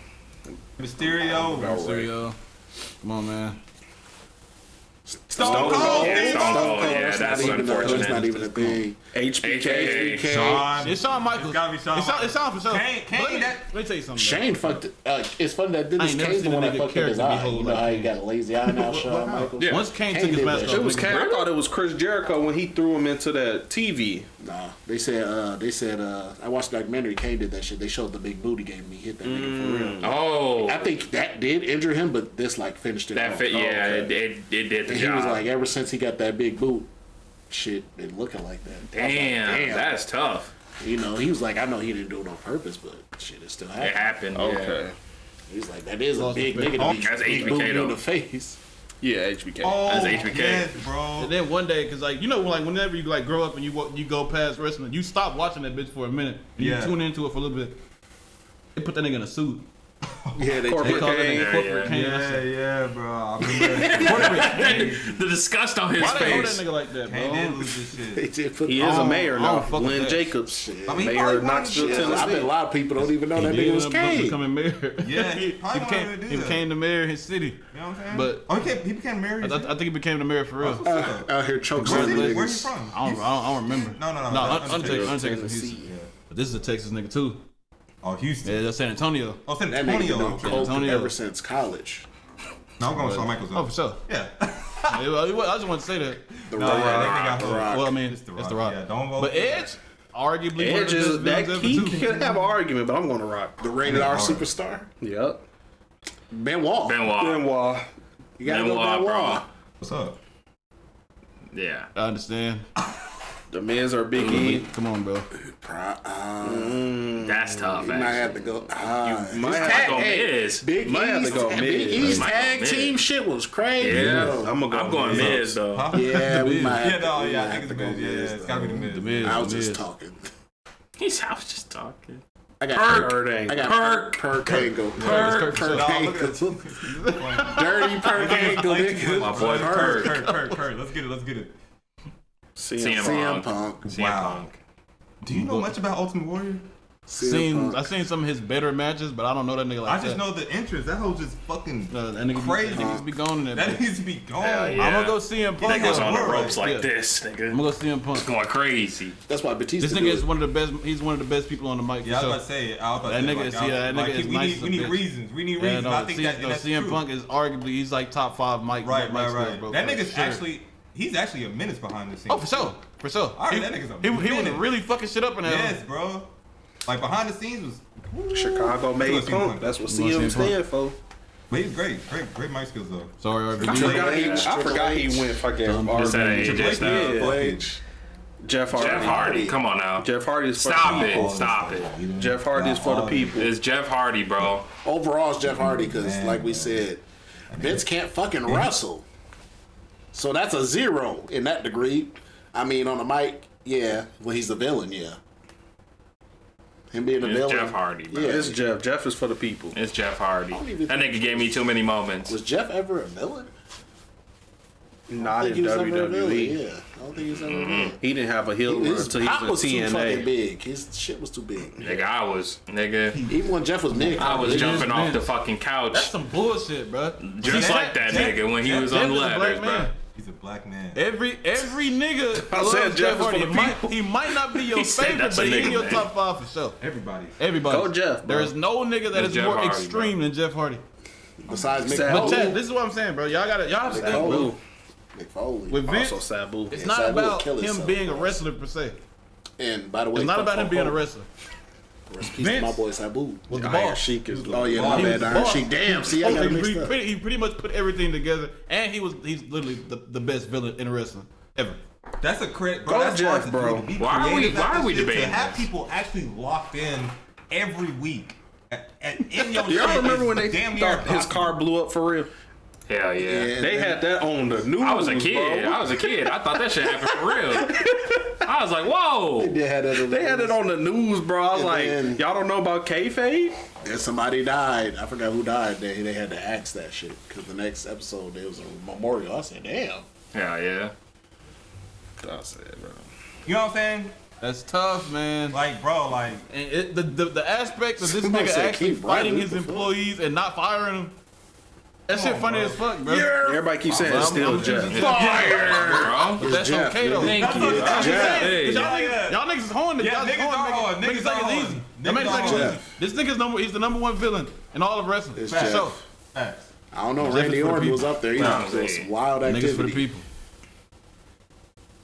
Mysterio. Mysterio. Come on, man. Stone Cold. Yeah, Stone Cold. Cold, Yeah, it's that's not even unfortunate. It's not even a thing. HBK. Shawn. It's Shawn Michaels. It's gotta be Shawn It's Shawn for sure. Kane, Let me that- tell you something. Shane fucked. It's funny that I this ain't never Kane's the seen a one that nigga fucked up his character be eye. whole You know like how he that. got a lazy eye now, Shawn Michaels? Yeah. Once Kane Kane took his did mask that off, shit. It was nigga, I thought it was Chris Jericho when he threw him into that TV. Nah, they said I watched the documentary. Kane did that shit. They showed the big booty game. And he hit that nigga for real. Oh, I think that did injure him, but this like finished it. that off. fit. Yeah, okay. it did the And he job. was like, ever since he got that big boot, shit been looking like that. I was like, damn, that's tough. You know, he was like, I know he didn't do it on purpose, but shit, it still It happened. happened. Okay. He's like, that is a Lost big respect. nigga to be That's big HBK booty in though. the face. Yeah, HBK. Oh, That's HBK. yes, bro. And then one day, cause like you know, like whenever you like grow up and you go past wrestling, you stop watching that bitch for a minute and Yeah. you tune into it for a little bit. They put that nigga in a suit. Yeah, they Corporate They call that Kane. nigga corporate Kane. Yeah, bro. I remember Corporate Kane. The disgust on his Why they hold that face. nigga like that, Kane did bro? lose this shit. They did put He is a mayor I now. don't fuck with Lynn that. Jacobs. I mean, he Mayor probably of Knoxville, wanted to do that. I bet a Tennessee. lot of people don't even know that nigga was Kane. becoming mayor. Yeah, he he probably wanted to do he that. became the mayor of his city. You know what I'm saying? But- oh, he became married. I think he became the mayor for real. Out here choking Where's some he, where's niggas. he from? I don't remember. No. Undertaker's Tennessee. from Houston. But this is a Texas nigga too. Oh, Houston. Yeah, that's San Antonio. Oh, San That nigga Antonio. been Okay. coke Antonio. ever since college. No, I'm going Shawn Michaels. Oh, for sure. Yeah. I just want to say that. The Rock. Well, I mean, it's the Rock. Yeah, don't vote. But Edge, arguably, Edge is that he can have an argument, but I'm going to Rock. The rated R superstar. Yep. Benoit. You gotta go Benoit. Bro. What's up? Yeah. I understand. The Miz or Big E. Come on, bro. That's tough, You might have to go. Might have to go Miz. Big E's tag team shit was crazy. Yeah. I'm going Miz, though. Huh? Yeah, we might have to. I think it's the Miz. Yeah, it's gotta be the Miz. I was just talking. I was just talking. I got Kurt Angle. I got Perk Angle. Perk Angle. Dirty Perk Angle. My boy Perk. Kurt. Let's get it. CM Punk. Wow. Do you know much about Ultimate Warrior? I've seen some of his better matches, but I don't know that nigga like that. I just know the entrance. That whole just fucking that nigga crazy. Niggas be going in That needs to be gone. Yeah. I'm gonna go CM Punk. He goes on the ropes like Yeah. this, nigga. I'm gonna go CM Punk. It's going crazy. That's why Batista. This nigga is one of the best. He's one of the best people on the mic. Yeah, I was about to say. That nigga is nice. We need reasons. We need reasons. I think that's CM true. Punk is arguably he's like top 5 mic. Right. Bro, That nigga's actually. He's actually a menace behind the scenes. Oh, for sure. I heard that nigga's a He was menace. really fucking shit up in that. Yes, bro. Like behind the scenes was Chicago made Punk. That's what CM stand for. But he's great mic skills though. Sorry, I forgot he went fucking Triple H. Jeff Hardy. Come on now. Jeff Hardy is for the people. Stop it. Jeff Hardy is for the people. It's Jeff Hardy, bro. Overall, it's Jeff Hardy because, like we said, Vince can't fucking wrestle. So that's a 0 in that degree. I mean, on the mic, yeah. Well, he's the villain, yeah. Him being the villain. Jeff Hardy, bro. Yeah, it's Jeff. Jeff is for the people. It's Jeff Hardy. That nigga gave me too many moments. Was Jeff ever a villain? Not in WWE. Yeah, I don't think he was ever a villain. He didn't have a heel run His until pop he was was in too fucking TNA. big. His shit was too big. Nigga, Even when Jeff was mid, I was jumping is off big. the fucking That's couch some bullshit, bro. just like that nigga when he was on the ladders, bro. He's a black man. Every nigga I loves said Jeff was Hardy. for the He might not be your He said favorite, that's a but he's in nigga your name. top 5 for sure. Everybody. Everybody. Go Jeff, bro. There is no nigga that It's is Jeff more Hardy, extreme than Jeff Hardy. besides Mick Sad. But Foley. Chad, this is what I'm saying, bro. Y'all have to think, bro. Mick Foley. With Vince, Also Sabu. it's Yeah, not Sabu would about kill him himself, being a bro. wrestler per se. And by the way, It's not fuck about him being a Hulk wrestler. Hogan. Rest in peace to Vince my boy Sabu. Was the Iron boss. Sheik is Oh yeah, my He was bad, the Iron boss. Sheik. Damn, see, I got it mixed up. He pretty much put everything together, and he's literally the best villain in wrestling ever. That's a credit, bro. Go That's Jeff, hard to bro. do. To be Why are we- creative why at are we this shit, debating to have this? people actually locked in every week in your Y'all shit remember is when they damn near thought his impossible. car blew up for real? Hell yeah. They had that on the news. I was a kid. Bro. I thought that shit happened for real. I was like, whoa. They had it on the news, bro. I was And like, then- y'all don't know about kayfabe? And somebody died. I forgot who died. They had to ask that shit because the next episode there was a memorial. I said, damn. Hell yeah. I said, bro. You know what I'm saying? That's tough, man. Like, bro, like And the aspect of this Somebody nigga said actually keep fighting running. his employees and not firing them. That shit on, funny bro. as fuck, bro. Everybody keeps saying it's still Jeff. Fire, But that's Jeff, okay though. Thank you. Jeff. Hey. Y'all niggas is honing. Yeah, Y'all just niggas are honing, on. niggas Niggas think are it's on. easy. That makes Niggas like are it's on. easy. This nigga's he's the number 1 villain in all of wrestling. It's For Jeff. sure. facts. I don't know. Jeff Randy is for the Orton was people. up there. He was doing some wild Niggas for the activity. people.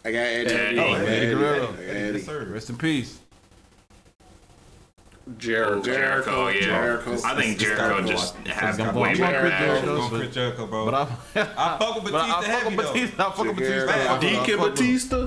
I got Eddie. Eddie. Eddie Guerrero. Eddie. Yes, sir. Rest in peace. Jericho, yeah. Jericho. I think Jericho just has I'm way going better Chris action. Jericho. Go Chris Jericho, bro. But I fuck with but Batista heavy though. I fuck with Batista. Jericho. Deacon Batista?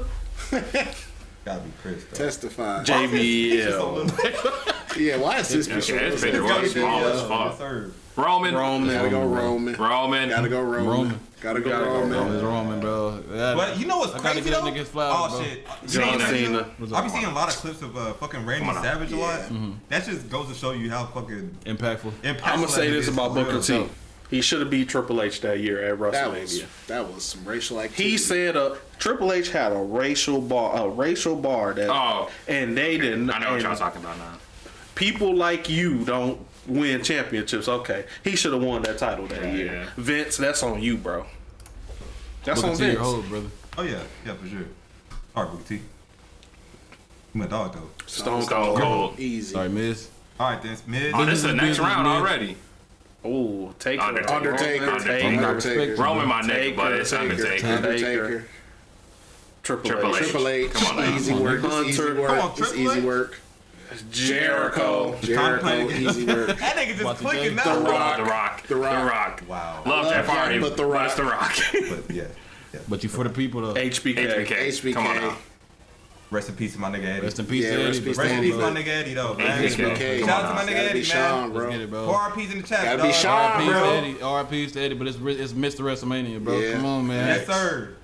Gotta be Chris though. Testify. JBL. Yeah, why is this Yeah, picture? it's been really small as Yes, fuck. sir. Roman. Gotta go Roman. Roman. Gotta go Roman. Gotta go Roman. It's Roman, bro. But you know what's I gotta crazy get though? that nigga's flowers, Oh bro. shit. John Cena. I be seeing a lot of clips of fucking Randy Savage a lot. That just goes to show you how fucking Impactful. impactful. I'm gonna say that this is about for Booker real. T. He should have beat Triple H that year at WrestleMania. That was some racial activity. He said Triple H had a racial bar that, Oh. and they didn't. I know what and y'all talking about now. People like you don't win championships. Okay, he should have won that title that year. Yeah. Vince, that's on you, bro. That's Booker on T, Vince. your hold, brother. Oh yeah, for sure. All right, Booker T. You my dog though. Stone Cold. Easy. Sorry, Miz. All right, then Miz. Oh, this is the next round Miz. already. Oh, Taker. Undertaker. Roman, my nigga, but it's Undertaker. Triple H. Come on, Easy work. It's easy work. Jericho. Easy work. That nigga just clicking now. The Rock. Wow. Love Jeff Hardy, but The Rock. It's The Rock. But yeah. But you for the people though. HBK. Come on now. Rest in peace to my nigga Eddie. Rest in peace, Yeah, Eddie. rest in peace Rest in Eddie, peace to my nigga Eddie though, man. HBK. Shout out to my nigga Eddie, man. bro. Let's get it, bro. 4 RPs in the chat, Gotta dog. be Sean, RIP's bro. to Eddie. RIP's to Eddie, but it's Mr. WrestleMania, bro. Yeah. Come on, man. Yes, sir.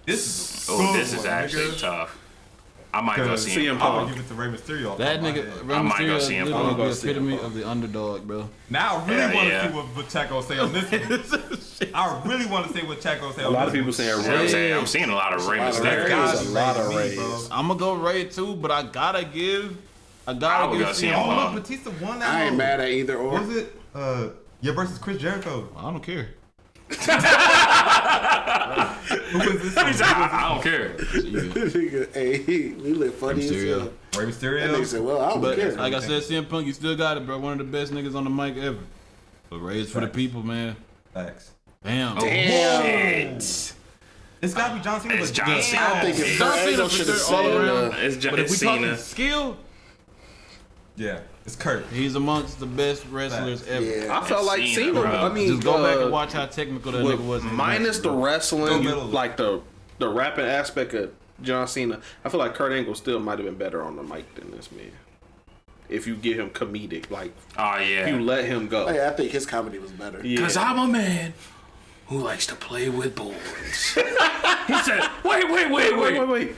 This Is actually tough. I might go see him. CM I'm gonna Punk. give it to Rey Mysterio. That nigga, Rey I might go Mysterio, see him. literally I'm gonna the go see him. epitome of the underdog, bro. Now I really want to Yeah. see what Chaco say on this one. I really want to see what Chaco say on this one. A lot of people saying I'm seeing a lot of Rey lot of Mysterio. There's a lot of Rays. I'm gonna go Ray too, but I gotta give I would go CM see him. Oh, Punk. look, Batista won that I ain't one. mad at either or. What was it? Yeah, versus Chris Jericho. I don't care. Who was this one? He said, I don't care. Nigga, hey, we look funny as Mysterio. hell. Rey That nigga Mysterio. said, well, I don't But care. like I said, CM Punk, you still got it, bro. One of the best niggas on the mic ever. But Ray's for the people, man. Facts. Damn. Damn. Shit. It's gotta be John Cena. It's but John damn. Cena. I think if John Cena Angle for should sure, have all said, around. But If we Cena. talking skill, Yeah, it's Kurt. he's amongst the best wrestlers ever. yeah. I felt like Cena, Cena. bro. I mean, Just go back and watch how technical that with nigga was. in his minus matches, the bro. wrestling, Go middle. like the rapping aspect of John Cena. I feel like Kurt Angle still might have been better on the mic than this man. If you give him comedic, like Oh, if you yeah. let him go. Hey, I think his comedy was better. Yeah. Because I'm a man who likes to play with boys. He said, wait.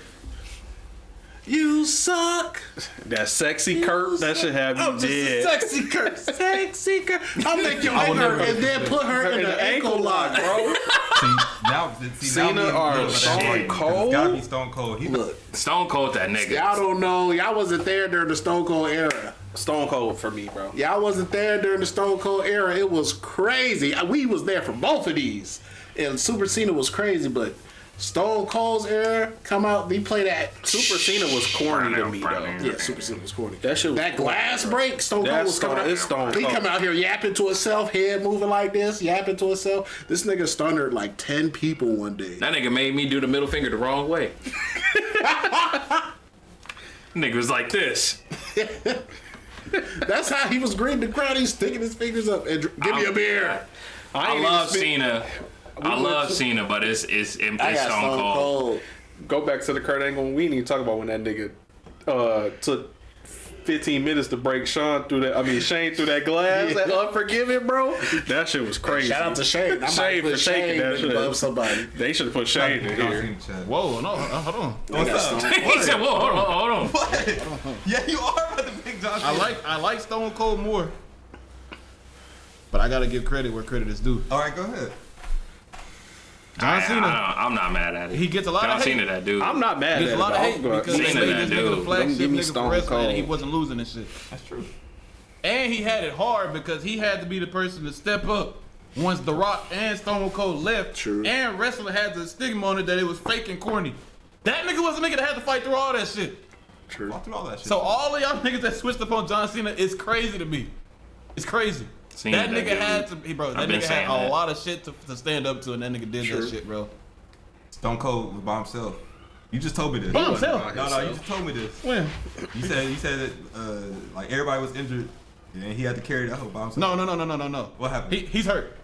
You suck. That sexy Kurt, that should have you dead. Sexy Kurt. Sexy Kurt. I'll make you make her and then put her in the ankle lock, bro. Cena or Stone Cold? It's gotta be Stone Cold. He Look, Stone Cold that nigga. y'all don't know. Y'all wasn't there during the Stone Cold era. Stone Cold for me, bro. Y'all wasn't there during the Stone Cold era. It was crazy. We was there for both of these. And Super Cena was crazy, but Stone Cold's era come out, he played that. Super Cena was corny to me, though. Yeah, Super Cena was corny. That shit was that corny, glass bro. break, Stone Cold That's was coming Stone- it's Stone out. He Cold. coming out here yapping to himself, head moving like this, yapping to himself. This nigga stunned like 10 people one day. That nigga made me do the middle finger the wrong way. Nigga was like this. That's how he was greeting the crowd. He's sticking his fingers up and give me a beer. I ain't love even speak- Cena. I love Cena, but it's I got Stone Cold. Go back to the Kurt Angle. We need to talk about when that nigga took 15 minutes to break Shane through that glass. That Unforgiven, bro. That shit was crazy. Shout out to Shane. I might Shane put for shaking Shane that shit. above somebody. They should have put Shane in John here. Cena chat. Whoa, no, hold on. What's up? He said, "Whoa, hold on." What? Yeah, you are about to pick John Cena. I like Stone Cold more, but I gotta give credit where credit is due. All right, go ahead. John Cena, I'm not mad at it. he gets a lot John of hate. Cena, that dude. I'm not mad He gets at a lot of hate it. though. because they Cena, made that this nigga the dude. flagship Don't give me nigga Stone for wrestling, and he Cold. wasn't losing this shit. That's true. And he had it hard because he had to be the person to step up once The Rock and Stone Cold left. True. And wrestling had the stigma on it that it was fake and corny. That nigga was a nigga that had to fight through all that shit. True. Walk through all that shit. So all of y'all niggas that switched up on John Cena is crazy to me. It's crazy. Cena, that nigga dude. had to be, bro. That I've been nigga had saying a that. lot of shit to stand up to, and that nigga did True. that shit, bro. Stone Cold was by himself. You just told me this. By himself? No, you just told me this. When? You said that like everybody was injured and he had to carry that hoe by himself. No. What happened? He's hurt.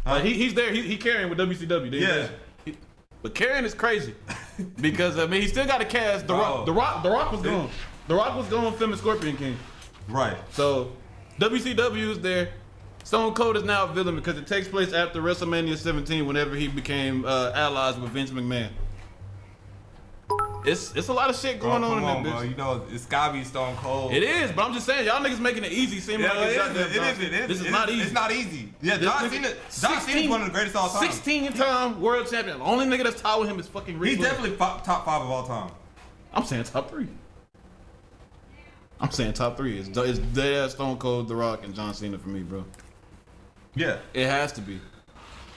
Like, he's there. He carrying with WCW. Yeah. But carrying is crazy because I mean he still got to cast the Rock. Oh. The Rock was gone. The Rock was gone filming Scorpion King. Right. So WCW is there. Stone Cold is now a villain because it takes place after WrestleMania 17 whenever he became allies with Vince McMahon. It's a lot of shit going on in that bitch. bro. You know, it's gotta be Stone Cold. It is, but I'm just saying, y'all niggas making it easy. Seeming Yeah, like it's it is. This is not easy. It's not easy. Yeah, This John nigga- Cena. John Cena's one of the greatest of all time. 16-time world champion. The only nigga that's tied with him is fucking Ric He's Flair. definitely top 5 of all time. I'm saying top 3. I'm saying top 3. It's dead Stone Cold, The Rock, and John Cena for me, bro. Yeah, It has to be.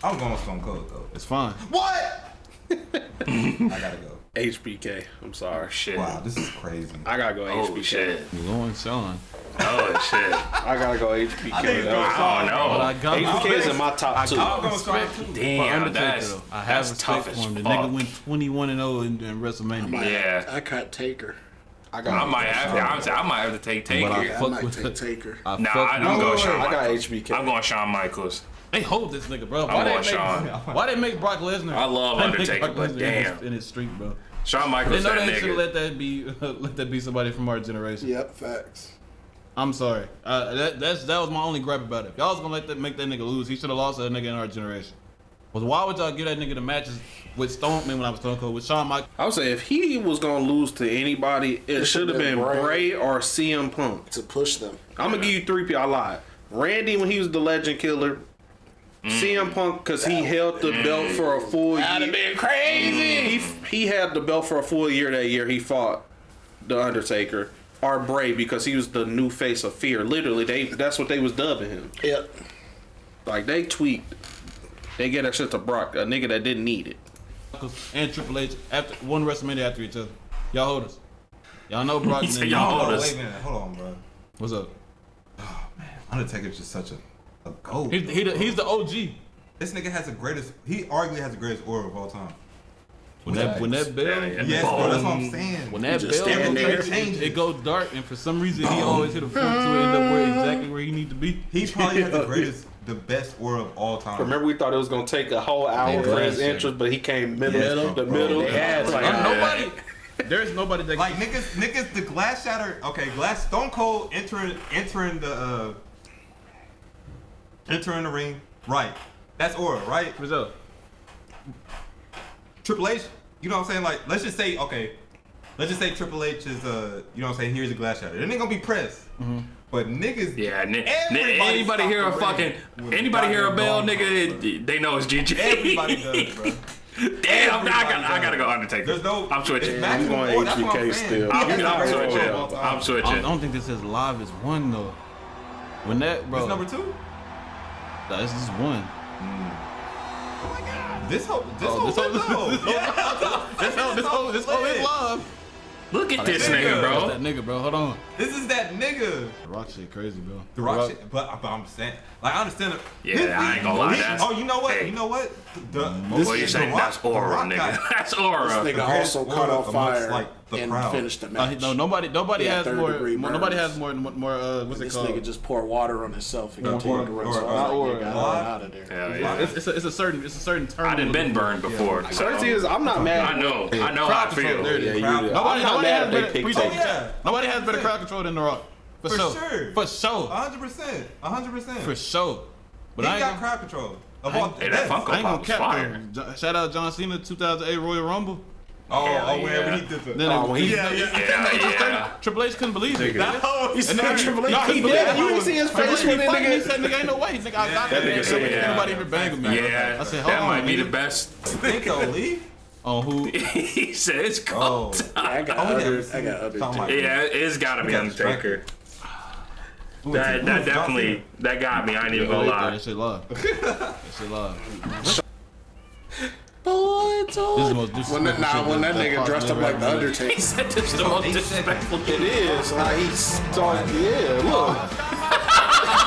I'm going with Stone Cold though. It's fine. What? I gotta go. HBK. I'm sorry. Shit. Wow, this is crazy. I gotta go Oh HBK. shit. You going, Sean? Oh shit. I gotta go HBK. I think I don't But I know. got HBK is in my top 2. I'm going Sean too. Damn, that's I have that's tough respect as for him. The fuck. nigga went 21-0 in WrestleMania. Yeah. I cut Taker. I might have to. Honestly, I might have to take Taker. But I I fuck might with take Taker. I Nah, fuck I'm with going Shawn I got Michaels. HBK. I'm going Shawn Michaels. They hold this nigga, bro. I'm going Shawn. Why they make Brock Lesnar? I love They make Undertaker, Brock but Lesnar damn. in his streak, bro. Shawn They Michaels, know that they should nigga. let that be somebody from our generation. Yep, facts. I'm sorry. That was my only gripe about it. If y'all was gonna make that nigga lose, he should have lost to that nigga in our generation. But why would y'all give that nigga the matches with Stone? I mean, when I was Stone Cold with Shawn Michaels. I would say if he was gonna lose to anybody, it should have been Bray or CM Punk. To push them. I'm gonna give you 3 people. I lied. Randy when he was the Legend Killer. CM Punk because he held the belt for a full year. That'd have been crazy. He had the belt for a full year that year. He fought the Undertaker. Or Bray because he was the new face of fear. Literally, that's what they was dubbing him. Yep. Like they tweaked. They get that shit to Brock, a nigga that didn't need it. And Triple H after one WrestleMania after each other. Y'all hold us. Y'all know Brock. He and said then y'all y'all- hold us. Wait a minute, hold on, bro. What's up? Undertaker's just such a goat. He's the OG. This nigga has the greatest. He arguably has the greatest aura of all time. When that bell, Yeah. Yes, bro. That's what I'm saying. when that just bell stand there. goes, it goes dark, and for some reason he always hit a front to end up exactly where he need to be. He probably has the best aura of all time. Remember we thought it was gonna take a whole hour for his entrance, but he came the middle. They had to. Nobody. There's nobody that Like niggas, the glass shatter. Okay, glass. Stone Cold entering the ring. Right. That's aura, right? What's up? Triple H. You know what I'm saying? Like, let's just say Triple H is you know what I'm saying? Here's a glass shatter. Then they gonna be pressed. But niggas. Yeah, everybody anybody hear a stopped the fucking ring with anybody hear a goddamn bell, bomb. nigga? They know it's GG. Everybody does, bro. Damn, I Everybody gotta go Undertaker. There's no. I'm switching. it's maximum I'm going aura, that's what HBK saying. still. He has the I'm greatest switching. aura of all time. I'm I switching. don't think this is live as one though. When that bro, This number 2. Nah, this is one. This whole This whole is live. Look at this nigga. nigga, That's bro. that nigga, bro. Hold on. This is that nigga. The Rock shit crazy, bro. The Rock shit, but I'm saying, like, I understand it. Yeah, I ain't gonna lie, that's- oh, you know what? hey. You know what? Well, you're saying that's aura, nigga. That's aura. Nigga greatest also aura caught on amongst, fire like, the and crowd. finished the match. No, nobody Yeah, has third more. degree Nobody burns. has more. What's it This called? nigga just poured water on himself and continued to run. So not I was like, nigga, aura. I'm out of there. Hell yeah. It's a certain term. I done been burned before. Crazy is I'm not mad. I know how Crowd I control. There feel. it is. Yeah, you do. Nobody I'm not has mad if they better. pick appreciate Taker. it. Yeah. Nobody has better crowd control than The Rock. For For sure. sure. For sure. 100%. 100%. For sure. But He I ain't got gonna, crowd control. Of I all ain't- Hey, that yes. Funko I ain't Pop gonna was cap fire. though. Shout out John Cena 2008 Royal Rumble. Oh, Hell whenever yeah. he did the. Then when he- Yeah. Triple H couldn't believe it. No, He's not Triple H. No, he did. You didn't see his face when He that said, nigga. nigga, ain't no way. Nigga, I got that. nigga Nigga, said, yeah. nobody ever bang with me. Yeah, I said, hold that on, might be nigga. the best. think so, Lee. On who? He said it's Oh, cold. I got Oh, yeah. other. I got other. Talking about- Yeah, it's gotta be got Undertaker. Who That was definitely that got me. I ain't even gonna lie. That shit live. That shit live. Boy, This is the most when that, disrespectful nah, shit when that that nigga Pac dressed up never like the had. Undertaker. He said this is the most disrespectful It shit. is. Like he started. Yeah, look.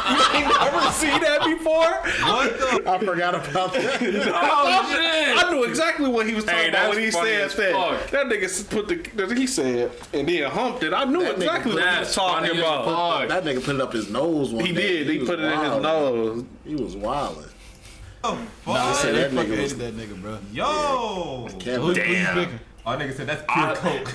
You ain't never seen that before. What the? I forgot about that. Oh shit! I knew exactly what he was talking Hey, about when he that's funny said as that. fuck. That nigga put the he said and then humped it. I knew That nigga exactly what he was That's talking funny as about. fuck. That nigga put it up his nose one He day. did. He was put it in his wildin'. nose. He was wilding. Oh, Nah, fuck. said they that fucking nigga was- hated that nigga, bro. Yo. Kevin. Who you Damn. picking? Oh, nigga said that's pure coke.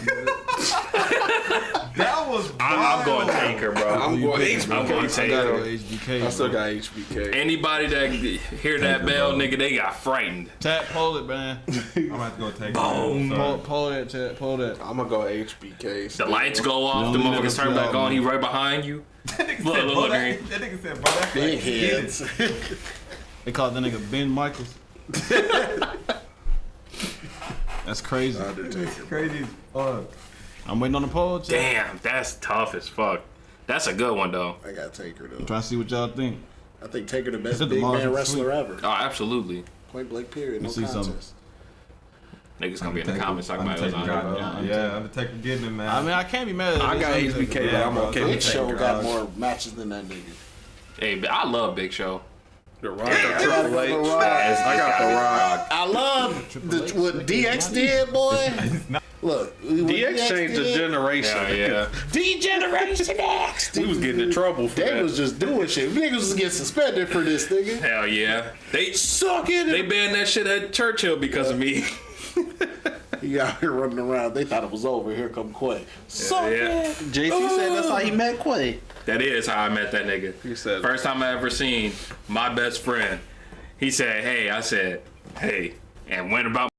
That was I'm going wild. Taker, bro. I'm going HBK. I'm going I Taker. gotta- HBK. I still bro. got HBK. Anybody that hear that bell, nigga, they got frightened. Tap, pull it, man. I'm gonna have to go take Boom. it. Pull that, chat. Pull that. I'm gonna go HBK. The lights go off, the You don't need motherfuckers that turn back job, on. man. He right behind you. That nigga Look, said, look, bro, look, that nigga said, bro, that's Big like hidden. heads. They called that nigga Ben Michaels. That's crazy. Undertaker. Crazy as fuck. I'm waiting on the poll, chat. Damn, that's tough as fuck. That's a good one though. I got Taker though. I'm trying to see what y'all think. I think Taker the best Said the big man Marvin wrestler ever. Oh, absolutely. Point blank period. No Let's see something. contest. Niggas gonna be in the comments talking about it was Undertaker getting it, man. I mean, I can't be mad at I got HBK, but I'm okay with Big Show got more matches than that nigga. Hey, but I love Big Show. The Rock got Triple H. I got The Rock. I love what DX did, boy. Look, DX changed the generation. Yeah. D-Generation X. We was getting in trouble for They that. was just doing shit. Niggas was getting suspended for this, nigga. Hell yeah. They Suck it. They banned that shit at Churchill because of me. He out here running around. They thought it was over. Here come Quay. Suck Yeah. it. JC said that's how he met Quay. That is how I met that nigga. He said, First time I ever seen my best friend. He said, hey. I said, hey. And went about